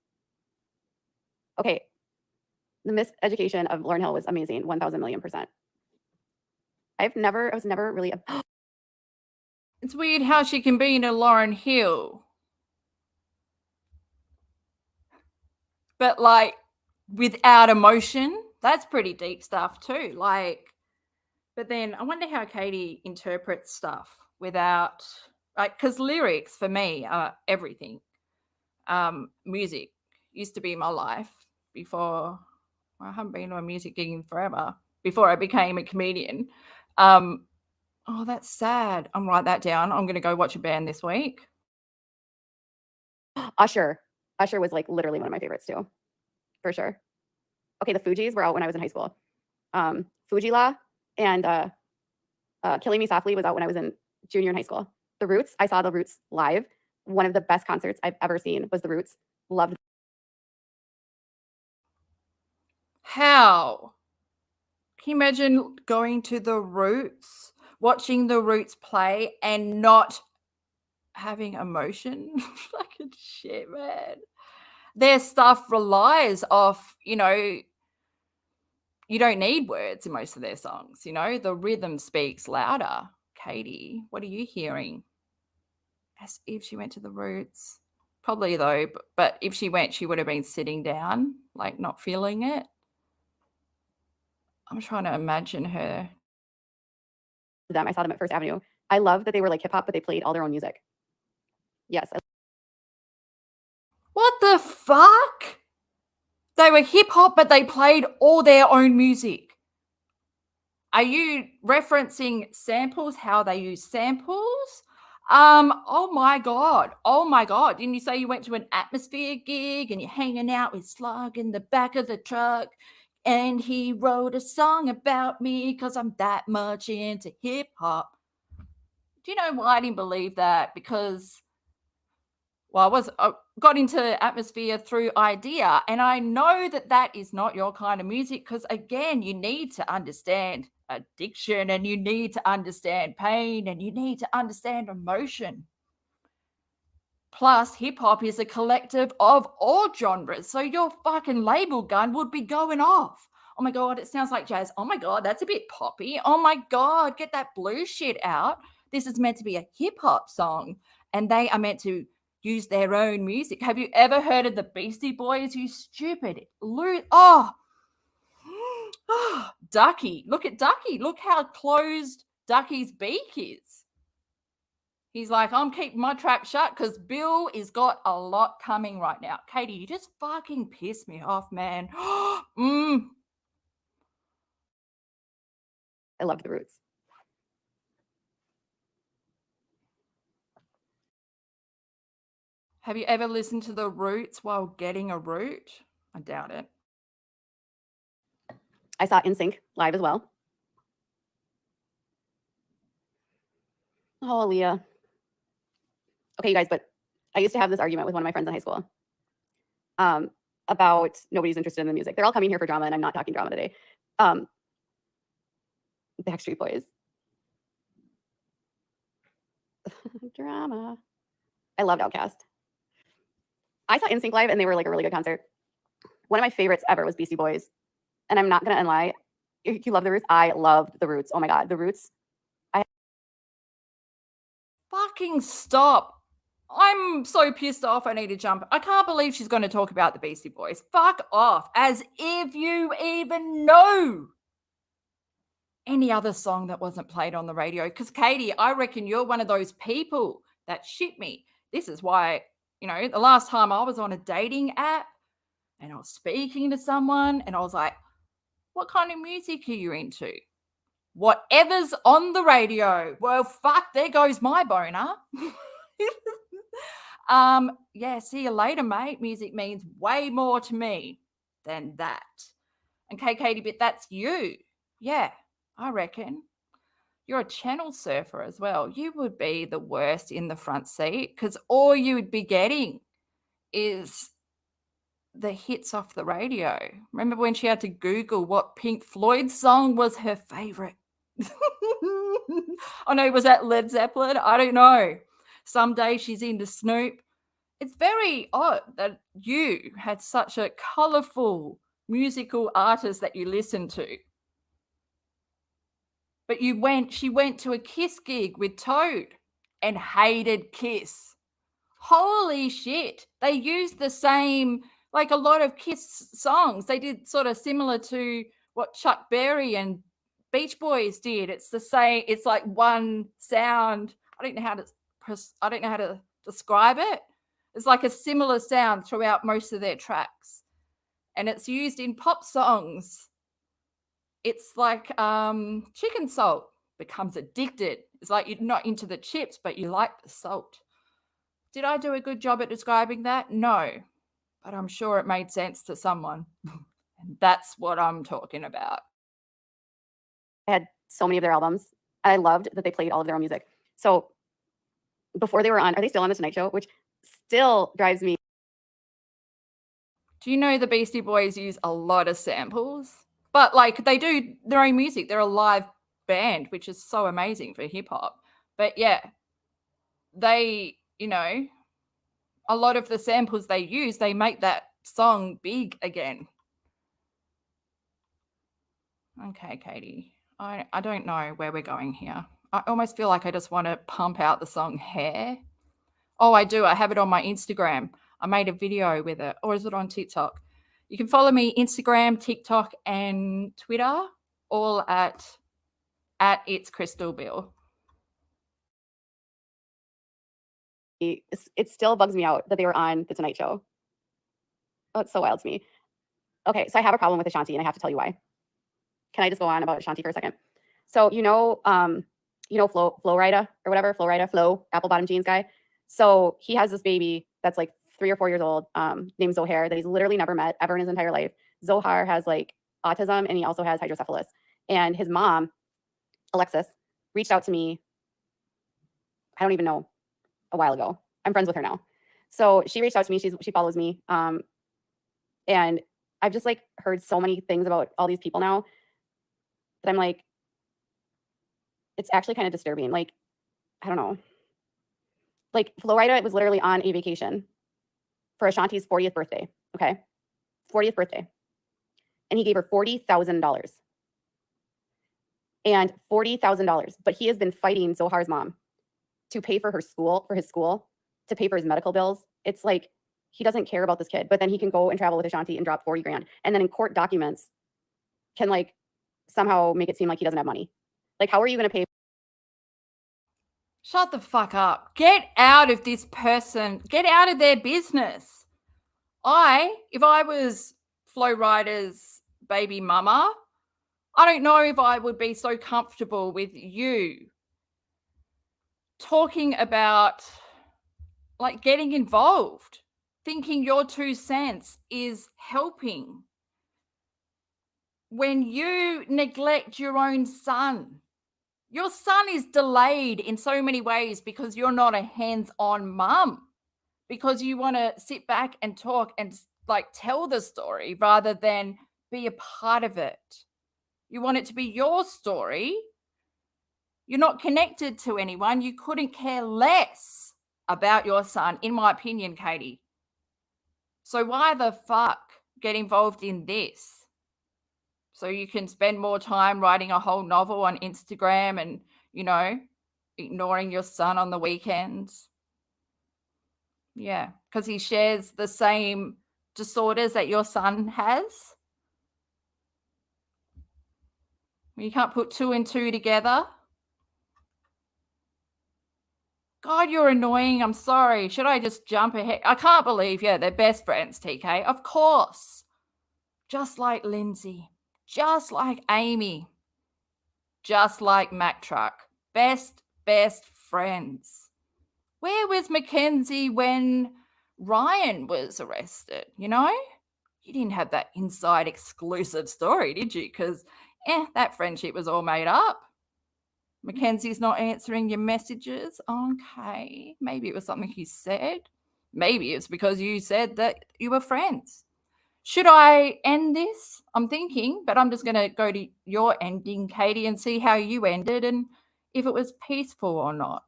Speaker 2: Okay, the miseducation of Lauryn Hill was amazing, 1,000,000,000%. I was never really a
Speaker 1: It's weird how she can be into Lauryn Hill, but like without emotion. That's pretty deep stuff too. Like, but then I wonder how Katie interprets stuff without, like, because lyrics for me are everything. Music used to be my life before. Well, I haven't been to a music gig in forever. Before I became a comedian. Oh, that's sad. I'm write that down. I'm going to go watch a band this week.
Speaker 2: Usher. Usher was like literally one of my favorites too, for sure. Okay, the Fugees were out when I was in high school. Fujila and Killing Me Softly was out when I was in junior in high school. The Roots, I saw the Roots live. One of the best concerts I've ever seen was the Roots. Loved.
Speaker 1: How? Can you imagine going to the Roots, watching the Roots play and not having emotion? Fucking shit, man. Their stuff relies off, you know, you don't need words in most of their songs, you know, the rhythm speaks louder. Katie, what are you hearing? As if she went to the Roots. Probably though, but if she went, she would have been sitting down, like not feeling it. I'm trying to imagine her.
Speaker 2: I saw them at First Avenue. I love that they were like hip hop, but they played all their own music. Yes.
Speaker 1: What the fuck? They were hip hop, but they played all their own music. Are you referencing samples, how they use samples? Oh my God. Oh my God. Didn't you say you went to an Atmosphere gig and you're hanging out with Slug in the back of the truck and he wrote a song about me because I'm that much into hip hop? Do you know why I didn't believe that? Because Well, I got into atmosphere through idea, and I know that that is not your kind of music because, again, you need to understand addiction, and you need to understand pain, and you need to understand emotion. Plus, hip hop is a collective of all genres, so your fucking label gun would be going off. Oh my God, it sounds like jazz. Oh my God, that's a bit poppy. Oh my God, get that blues shit out. This is meant to be a hip hop song, and they are meant to use their own music. Have you ever heard of the Beastie Boys? You stupid. Oh, Ducky. Look at Ducky. Look how closed Ducky's beak is. He's like, I'm keeping my trap shut because Bill has got a lot coming right now. Katie, you just fucking piss me off, man.
Speaker 2: I loved the Roots.
Speaker 1: Have you ever listened to the Roots while getting a root? I doubt it.
Speaker 2: I saw NSYNC live as well. Oh, Leah. Okay, you guys, but I used to have this argument with one of my friends in high school about nobody's interested in the music. They're all coming here for drama, and I'm not talking drama today. Backstreet Boys. Drama. I loved OUTKAST. I saw NSYNC live, and they were like a really good concert. One of my favorites ever was Beastie Boys. And I'm not going to lie. If you love the Roots, I loved the Roots. Oh my God, the Roots.
Speaker 1: Fucking stop. I'm so pissed off. I need to jump. I can't believe she's going to talk about the Beastie Boys. Fuck off. As if you even know any other song that wasn't played on the radio. Because, Katie, I reckon you're one of those people that shit me. This is why, the last time I was on a dating app and I was speaking to someone and I was like, what kind of music are you into? Whatever's on the radio. Well, fuck, there goes my boner. Yeah, see you later, mate. Music means way more to me than that. And Katie, but that's you. Yeah, I reckon. You're a channel surfer as well. You would be the worst in the front seat because all you would be getting is the hits off the radio. Remember when she had to Google what Pink Floyd song was her favorite? Oh no, was that Led Zeppelin? I don't know. Someday she's into Snoop. It's very odd that you had such a colorful musical artist that you listened to. But she went to a Kiss gig with Toad and hated Kiss. Holy shit. They used the same, like a lot of Kiss songs. They did sort of similar to what Chuck Berry and Beach Boys did. It's the same, it's like one sound. I don't know how to describe it. It's like a similar sound throughout most of their tracks. And it's used in pop songs. It's like chicken salt becomes addicted. It's like you're not into the chips, but you like the salt. Did I do a good job at describing that? No, but I'm sure it made sense to someone. And that's what I'm talking about.
Speaker 2: I had so many of their albums. I loved that they played all of their own music. So before they were on, are they still on the Tonight Show? Which still drives me.
Speaker 1: Do you know the Beastie Boys use a lot of samples? But like they do their own music. They're a live band, which is so amazing for hip hop. But yeah, they, a lot of the samples they use, they make that song big again. Okay, Katie. I don't know where we're going here. I almost feel like I just want to pump out the song Hair. Oh, I do. I have it on my Instagram. I made a video with it. Or is it on TikTok? You can follow me Instagram, TikTok, and Twitter, all at It's Crystal Bill.
Speaker 2: It still bugs me out that they were on the Tonight Show. Oh, it's so wild to me. Okay, so I have a problem with Ashanti, and I have to tell you why. Can I just go on about Ashanti for a second? So Flo Rida or whatever, Flo, apple bottom jeans guy. So he has this baby that's like 3 or 4 years old, named Zohair, that he's literally never met ever in his entire life. Zohar has like autism, and he also has hydrocephalus. And his mom, Alexis, reached out to me, I don't even know, a while ago. I'm friends with her now. So she reached out to me. She follows me. And I've just like heard so many things about all these people now that I'm like, it's actually kind of disturbing. Like, I don't know. Like Florida was literally on a vacation for Ashanti's 40th birthday. Okay. 40th birthday. And he gave her $40,000. And $40,000. But he has been fighting Zohar's mom to pay for his school, to pay for his medical bills. It's like he doesn't care about this kid, but then he can go and travel with Ashanti and drop 40 grand. And then in court documents can like somehow make it seem like he doesn't have money. Like, how are you going to pay?
Speaker 1: Shut the fuck up. Get out of this person. Get out of their business. If I was Flo Rida's baby mama, I don't know if I would be so comfortable with you talking about like getting involved, thinking your 2 cents is helping when you neglect your own son. Your son is delayed in so many ways because you're not a hands-on mum, because you want to sit back and talk and like tell the story rather than be a part of it. You want it to be your story. You're not connected to anyone. You couldn't care less about your son, in my opinion, Katie. So why the fuck get involved in this? So you can spend more time writing a whole novel on Instagram and, you know, ignoring your son on the weekends. Yeah, because he shares the same disorders that your son has. You can't put 2 and 2 together. God, you're annoying. I'm sorry. Should I just jump ahead? I can't believe, yeah, they're best friends, TK. Of course. Just like Lindsay. Just like Amy. Just like Mac Truck. Best friends. Where was Mackenzie when Ryan was arrested, you know? You didn't have that inside exclusive story, did you? Because, that friendship was all made up. Mackenzie's not answering your messages. Okay. Maybe it was something you said. Maybe it's because you said that you were friends. Should I end this? I'm thinking, but I'm just going to go to your ending, Katie, and see how you ended and if it was peaceful or not.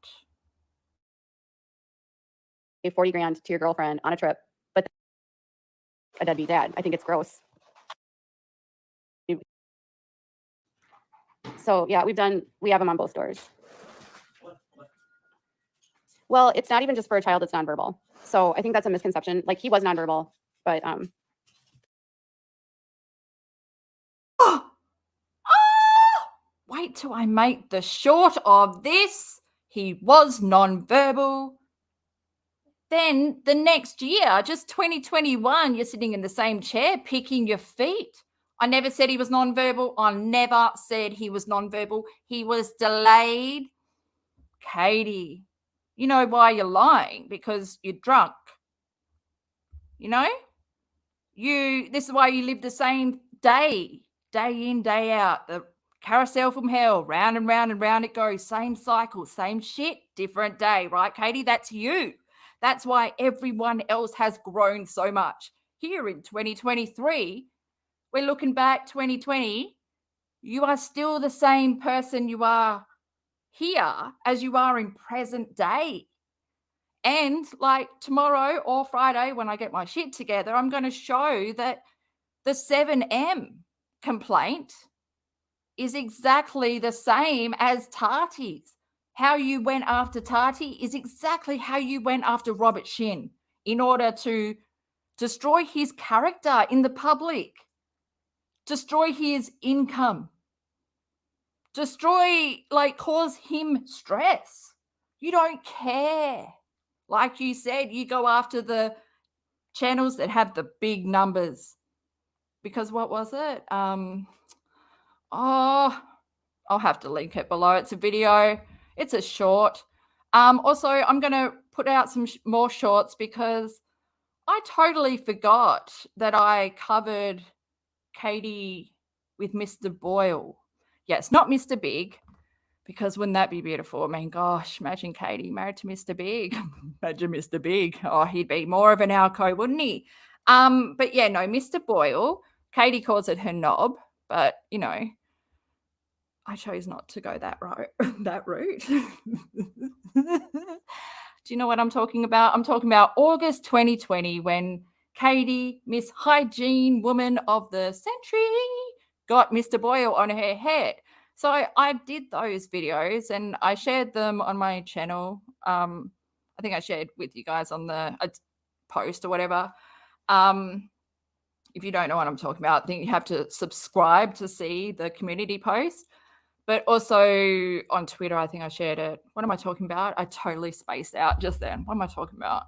Speaker 2: 40 grand to your girlfriend on a trip, but a deadbeat dad. I think it's gross. So yeah, we have them on both doors. Well, it's not even just for a child that's nonverbal. So I think that's a misconception. Like he was nonverbal, but
Speaker 1: wait till I make the short of this. He was nonverbal. Then the next year, just 2021, you're sitting in the same chair picking your feet. I never said he was nonverbal. I never said he was nonverbal. He was delayed. Katie, you know why you're lying? Because you're drunk. You know? This is why you live the same day in, day out. The carousel from hell, round and round and round it goes. Same cycle, same shit, different day, right, Katie? That's you. That's why everyone else has grown so much. Here in 2023, we're looking back 2020, you are still the same person you are here as you are in present day. And like tomorrow or Friday, when I get my shit together, I'm going to show that the 7M complaint is exactly the same as Tati's. How you went after Tati is exactly how you went after Robert SHINN in order to destroy his character in the public, destroy his income, cause him stress. You don't care. Like you said, you go after the channels that have the big numbers. Because what was it? I'll have to link it below. It's a video. It's a short. Also, I'm going to put out some more shorts because I totally forgot that I covered Katie with Mr. Boyle. Yeah, it's not Mr. Big. Because wouldn't that be beautiful? I mean, gosh, imagine Katie married to Mr. Big. Imagine Mr. Big. Oh, he'd be more of an alco, wouldn't he? But yeah, no, Mr. Boyle, Katie calls it her knob, but you know, I chose not to go that route. Do you know what I'm talking about? I'm talking about August 2020 when Katie, Miss Hygiene Woman of the Century, got Mr. Boyle on her head. So I did those videos and I shared them on my channel. I think I shared with you guys on the post or whatever. If you don't know what I'm talking about, I think you have to subscribe to see the community post. But also on Twitter, I think I shared it. What am I talking about? I totally spaced out just then. What am I talking about?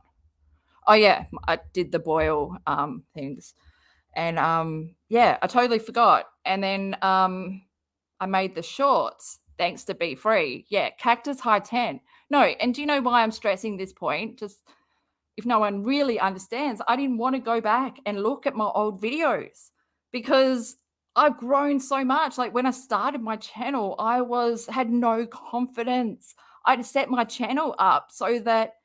Speaker 1: Oh, yeah, I did the Boyle things. And yeah, I totally forgot. And then I made the shorts thanks to Be Free. Yeah, Cactus High 10. No, and do you know why I'm stressing this point? Just if no one really understands, I didn't want to go back and look at my old videos because I've grown so much. Like when I started my channel, I had no confidence. I'd set my channel up so that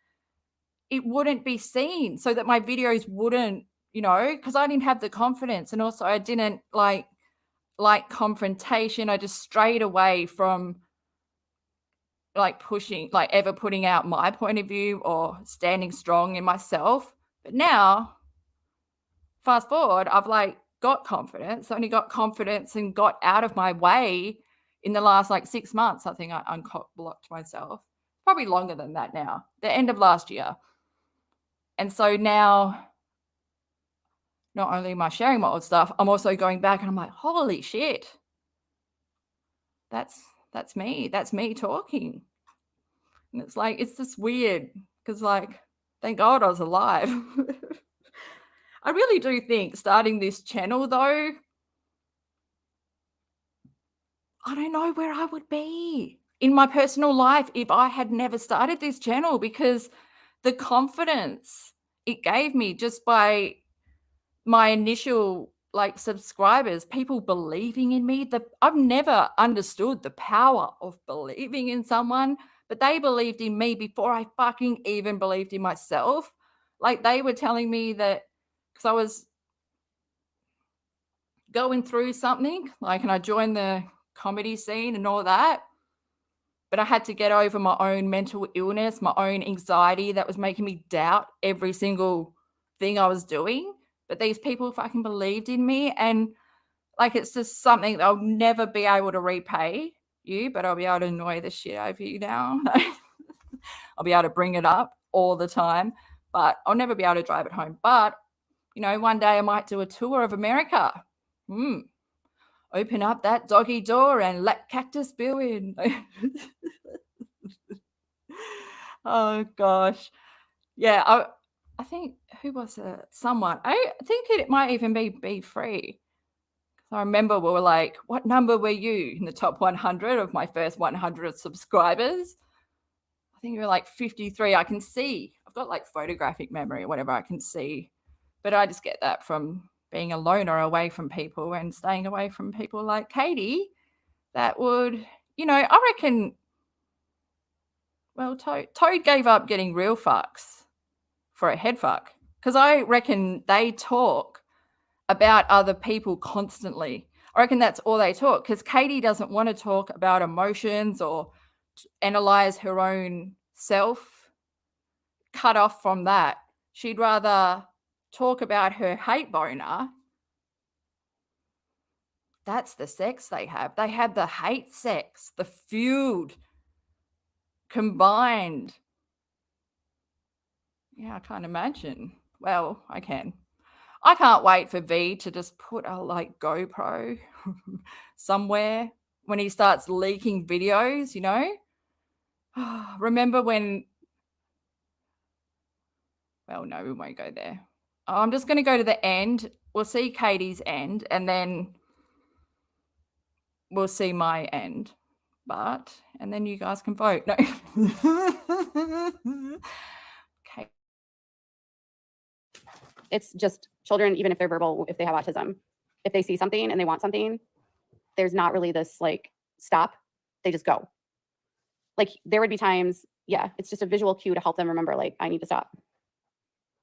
Speaker 1: it wouldn't be seen, so that my videos wouldn't, you know, because I didn't have the confidence. And also I didn't like confrontation. I just strayed away from like ever putting out my point of view or standing strong in myself. But now, fast forward, I've like got confidence, only got confidence and got out of my way in the last like 6 months. I think I unblocked myself, probably longer than that now, the end of last year. And so now, not only am I sharing my old stuff, I'm also going back and I'm like, holy shit, that's me. That's me talking. And it's like, it's just weird because like, thank God I was alive. I really do think starting this channel though, I don't know where I would be in my personal life if I had never started this channel, because the confidence it gave me just by my initial like subscribers, people believing in me. I've never understood the power of believing in someone, but they believed in me before I fucking even believed in myself. Like they were telling me that because I was going through something, like, and I joined the comedy scene and all that, but I had to get over my own mental illness, my own anxiety that was making me doubt every single thing I was doing. But these people fucking believed in me, and like it's just something that I'll never be able to repay you, but I'll be able to annoy the shit out of you now. I'll be able to bring it up all the time, but I'll never be able to drive it home. But, you know, one day I might do a tour of America. Open up that doggy door and let Cactus Bill in. Oh, gosh. Yeah, I think, who was it? Someone. I think it might even be Free. I remember we were like, what number were you in the top 100 of my first 100 subscribers? I think you were like 53. I can see. I've got like photographic memory or whatever, I can see. But I just get that from being a loner away from people and staying away from people like Katie that would, you know, I reckon, well, Toad gave up getting real fucks for a head fuck, because I reckon they talk about other people constantly. I reckon that's all they talk, because Katie doesn't want to talk about emotions or analyze her own self, cut off from that. She'd rather talk about her hate boner. That's the sex they have. They have the hate sex, the feud combined. Yeah, I can't imagine. Well, I can. I can't wait for V to just put a like GoPro somewhere when he starts leaking videos, you know? Remember when, well, no, we won't go there. I'm just going to go to the end. We'll see Katie's end and then we'll see my end. And then you guys can vote. No. Okay.
Speaker 2: It's just children, even if they're verbal, if they have autism, if they see something and they want something, there's not really this like stop. They just go. like there would be times, yeah, it's just a visual cue to help them remember, like, I need to stop.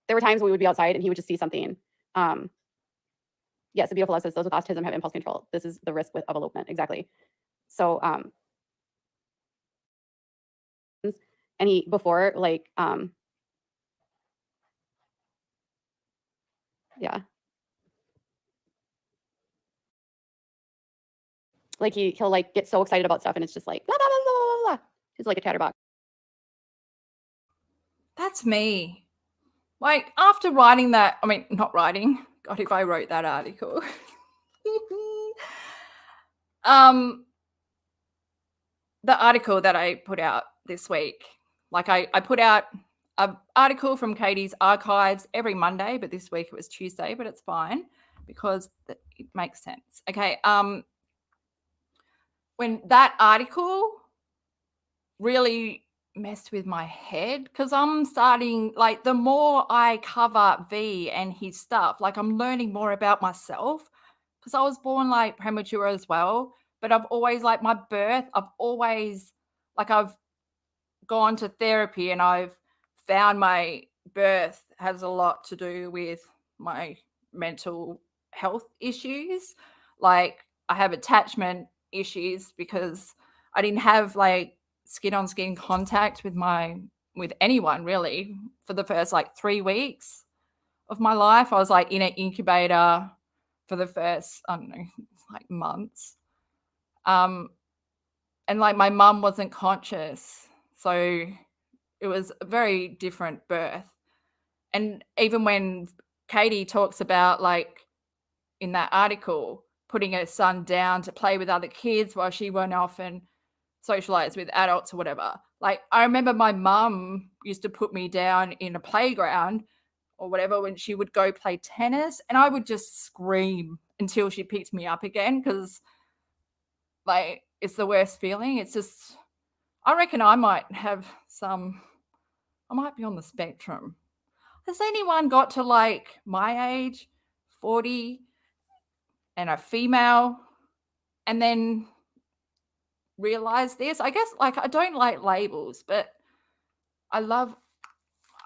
Speaker 2: There were times when we would be outside and he would just see something. Yes, the beautiful love says those with autism have impulse control. This is the risk of elopement. Exactly. So, and he, before, like, yeah. Like he'll like get so excited about stuff and it's just like, blah, blah, blah, blah, blah, blah. He's like a chatterbox.
Speaker 1: That's me. Like after writing that, I mean, not writing. God, if I wrote that article. The article that I put out this week, like I put out an article from Katie's archives every Monday, but this week it was Tuesday, but it's fine because it makes sense. Okay. When that article really messed with my head, because I'm starting, like, the more I cover V and his stuff, like I'm learning more about myself, because I was born like premature as well. But I've always, like, my birth, I've always, like, I've gone to therapy and I've found my birth has a lot to do with my mental health issues. Like, I have attachment issues because I didn't have, like, skin on skin contact with anyone really for the first, like, 3 weeks of my life. I was, like, in an incubator for the first, I don't know, like, months. And, like, my mum wasn't conscious, so it was a very different birth. And even when Katie talks about, like, in that article, putting her son down to play with other kids while she went off and socialized with adults or whatever, like, I remember my mum used to put me down in a playground or whatever when she would go play tennis, and I would just scream until she picked me up again, because, like, it's the worst feeling. It's just, I reckon I might be on the spectrum. Has anyone got to, like, my age, 40, and a female, and then realize this? I guess, like, I don't like labels, but I love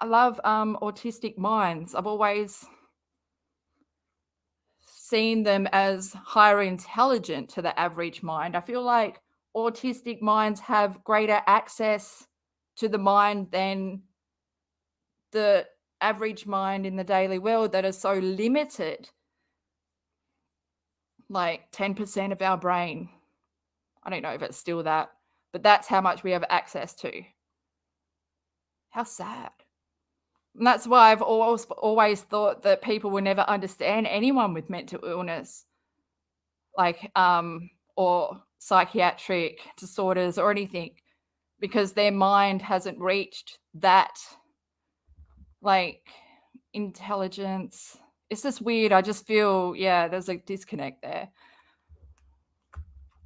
Speaker 1: autistic minds. I've always seen them as higher intelligent to the average mind. I feel like autistic minds have greater access to the mind than the average mind in the daily world that is so limited. Like 10% of our brain. I don't know if it's still that, but that's how much we have access to. How sad. And that's why I've always thought that people will never understand anyone with mental illness, like, or psychiatric disorders or anything, because their mind hasn't reached that, like, intelligence. It's just weird. I just feel, yeah, there's a disconnect there.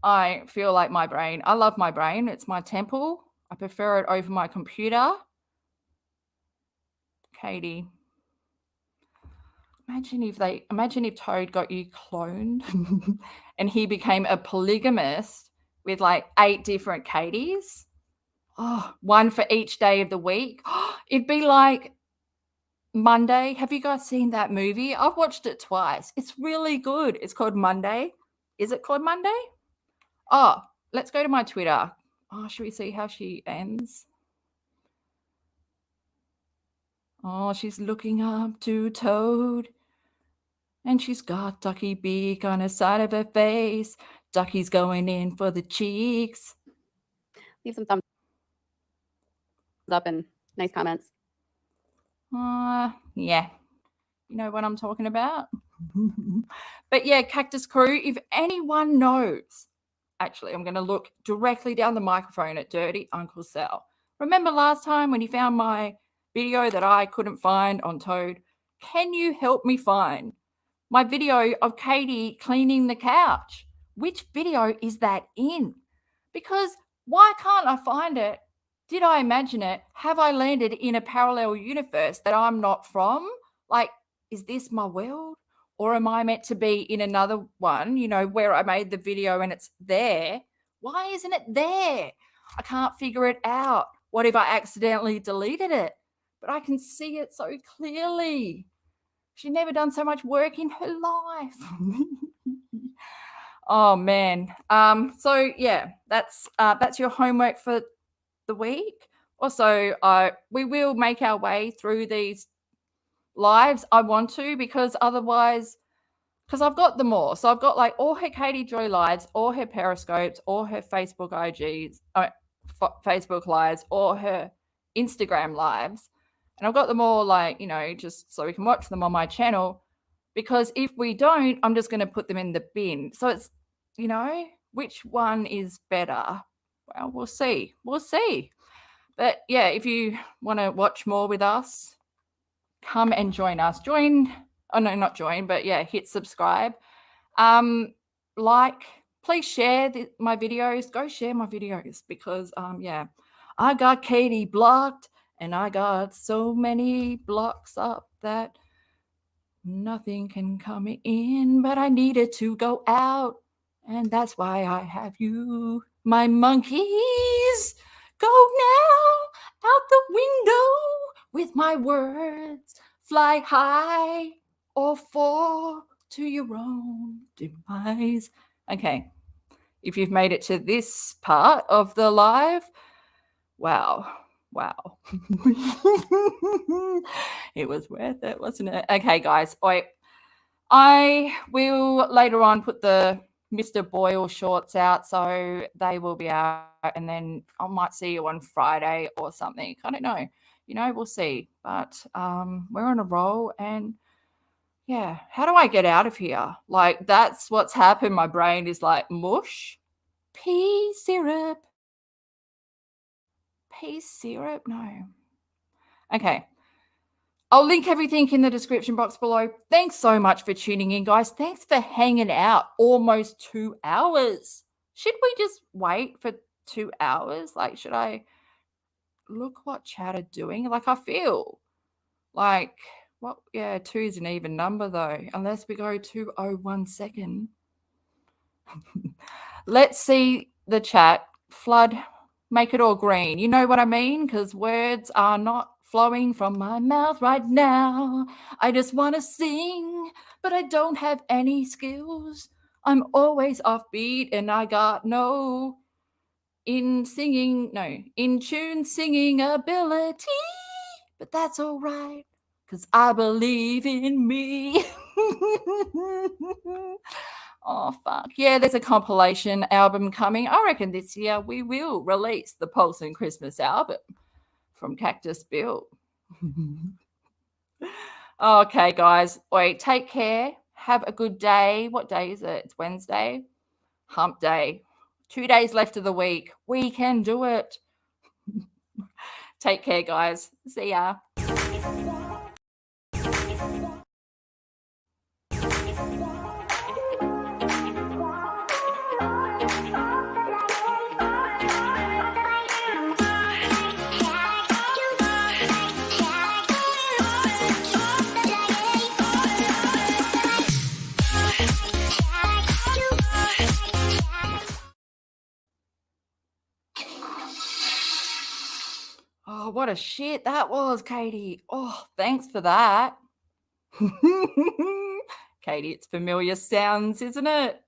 Speaker 1: I feel like my brain, I love my brain. It's my temple. I prefer it over my computer. Katie, imagine if Toad got you cloned and he became a polygamist with, like, 8 different Katies. Oh, one for each day of the week. It'd be like Monday. Have you guys seen that movie? I've watched it twice. It's really good. It's called Monday. Is it called Monday? Oh, let's go to my Twitter. Oh, should we see how she ends? Oh, she's looking up to Toad. And she's got Ducky beak on the side of her face. Ducky's going in for the cheeks.
Speaker 2: Leave some thumbs up and nice comments.
Speaker 1: Yeah. You know what I'm talking about? But yeah, Cactus Crew, if anyone knows, actually, I'm going to look directly down the microphone at Dirty Uncle Sal. Remember last time when he found my video that I couldn't find on Toad? Can you help me find my video of Katie cleaning the couch? Which video is that in? Because why can't I find it? Did I imagine it? Have I landed in a parallel universe that I'm not from? Like, is this my world? Or am I meant to be in another one, you know, where I made the video and it's there? Why isn't it there? I can't figure it out. What if I accidentally deleted it? But I can see it so clearly. She's never done so much work in her life. Oh man. So yeah, that's your homework for the week. Also, we will make our way through these lives. I want to, because otherwise, because I've got them all. So I've got like all her Katie Joy lives, all her periscopes, all her Facebook IGs, Facebook lives, all her Instagram lives. And I've got them all like, just so we can watch them on my channel. Because if we don't, I'm just going to put them in the bin. So it's, which one is better? Well, we'll see. We'll see. But yeah, if you want to watch more with us, come and join us. Not join, but yeah, hit subscribe. Please share my videos. Go share my videos because, I got Katie blocked and I got so many blocks up that nothing can come in, but I needed to go out. And that's why I have you, my monkeys. Go now out the window with my words. Fly high or fall to your own demise. Okay, if you've made it to this part of the live, wow. It was worth it, wasn't it? Okay, guys, I will later on put the Mr. Boyle shorts out, so they will be out, and then I might see you on Friday or something. I don't know. We'll see. But we're on a roll, and yeah, how do I get out of here? Like, that's what's happened. My brain is like mush. Pea syrup. No. Okay. I'll link everything in the description box below. Thanks so much for tuning in, guys. Thanks for hanging out almost 2 hours. Should we just wait for 2 hours? Like, should I look what chat are doing? Like, I feel like, 2 is an even number though, unless we go 2:01 second. Let's see the chat. Flood, make it all green. You know what I mean? Because words are not flowing from my mouth right now. I just want to sing, but I don't have any skills. I'm always offbeat and I got no in tune singing ability. But that's all right, because I believe in me. Oh, fuck. Yeah, there's a compilation album coming. I reckon this year we will release the POLSON Christmas album from Cactus Bill. Okay, guys. Wait, take care. Have a good day. What day is it? It's Wednesday. Hump day. 2 days left of the week. We can do it. Take care, guys. See ya. Oh, what a shit that was, Katie. Oh, thanks for that. Katie, it's familiar sounds, isn't it?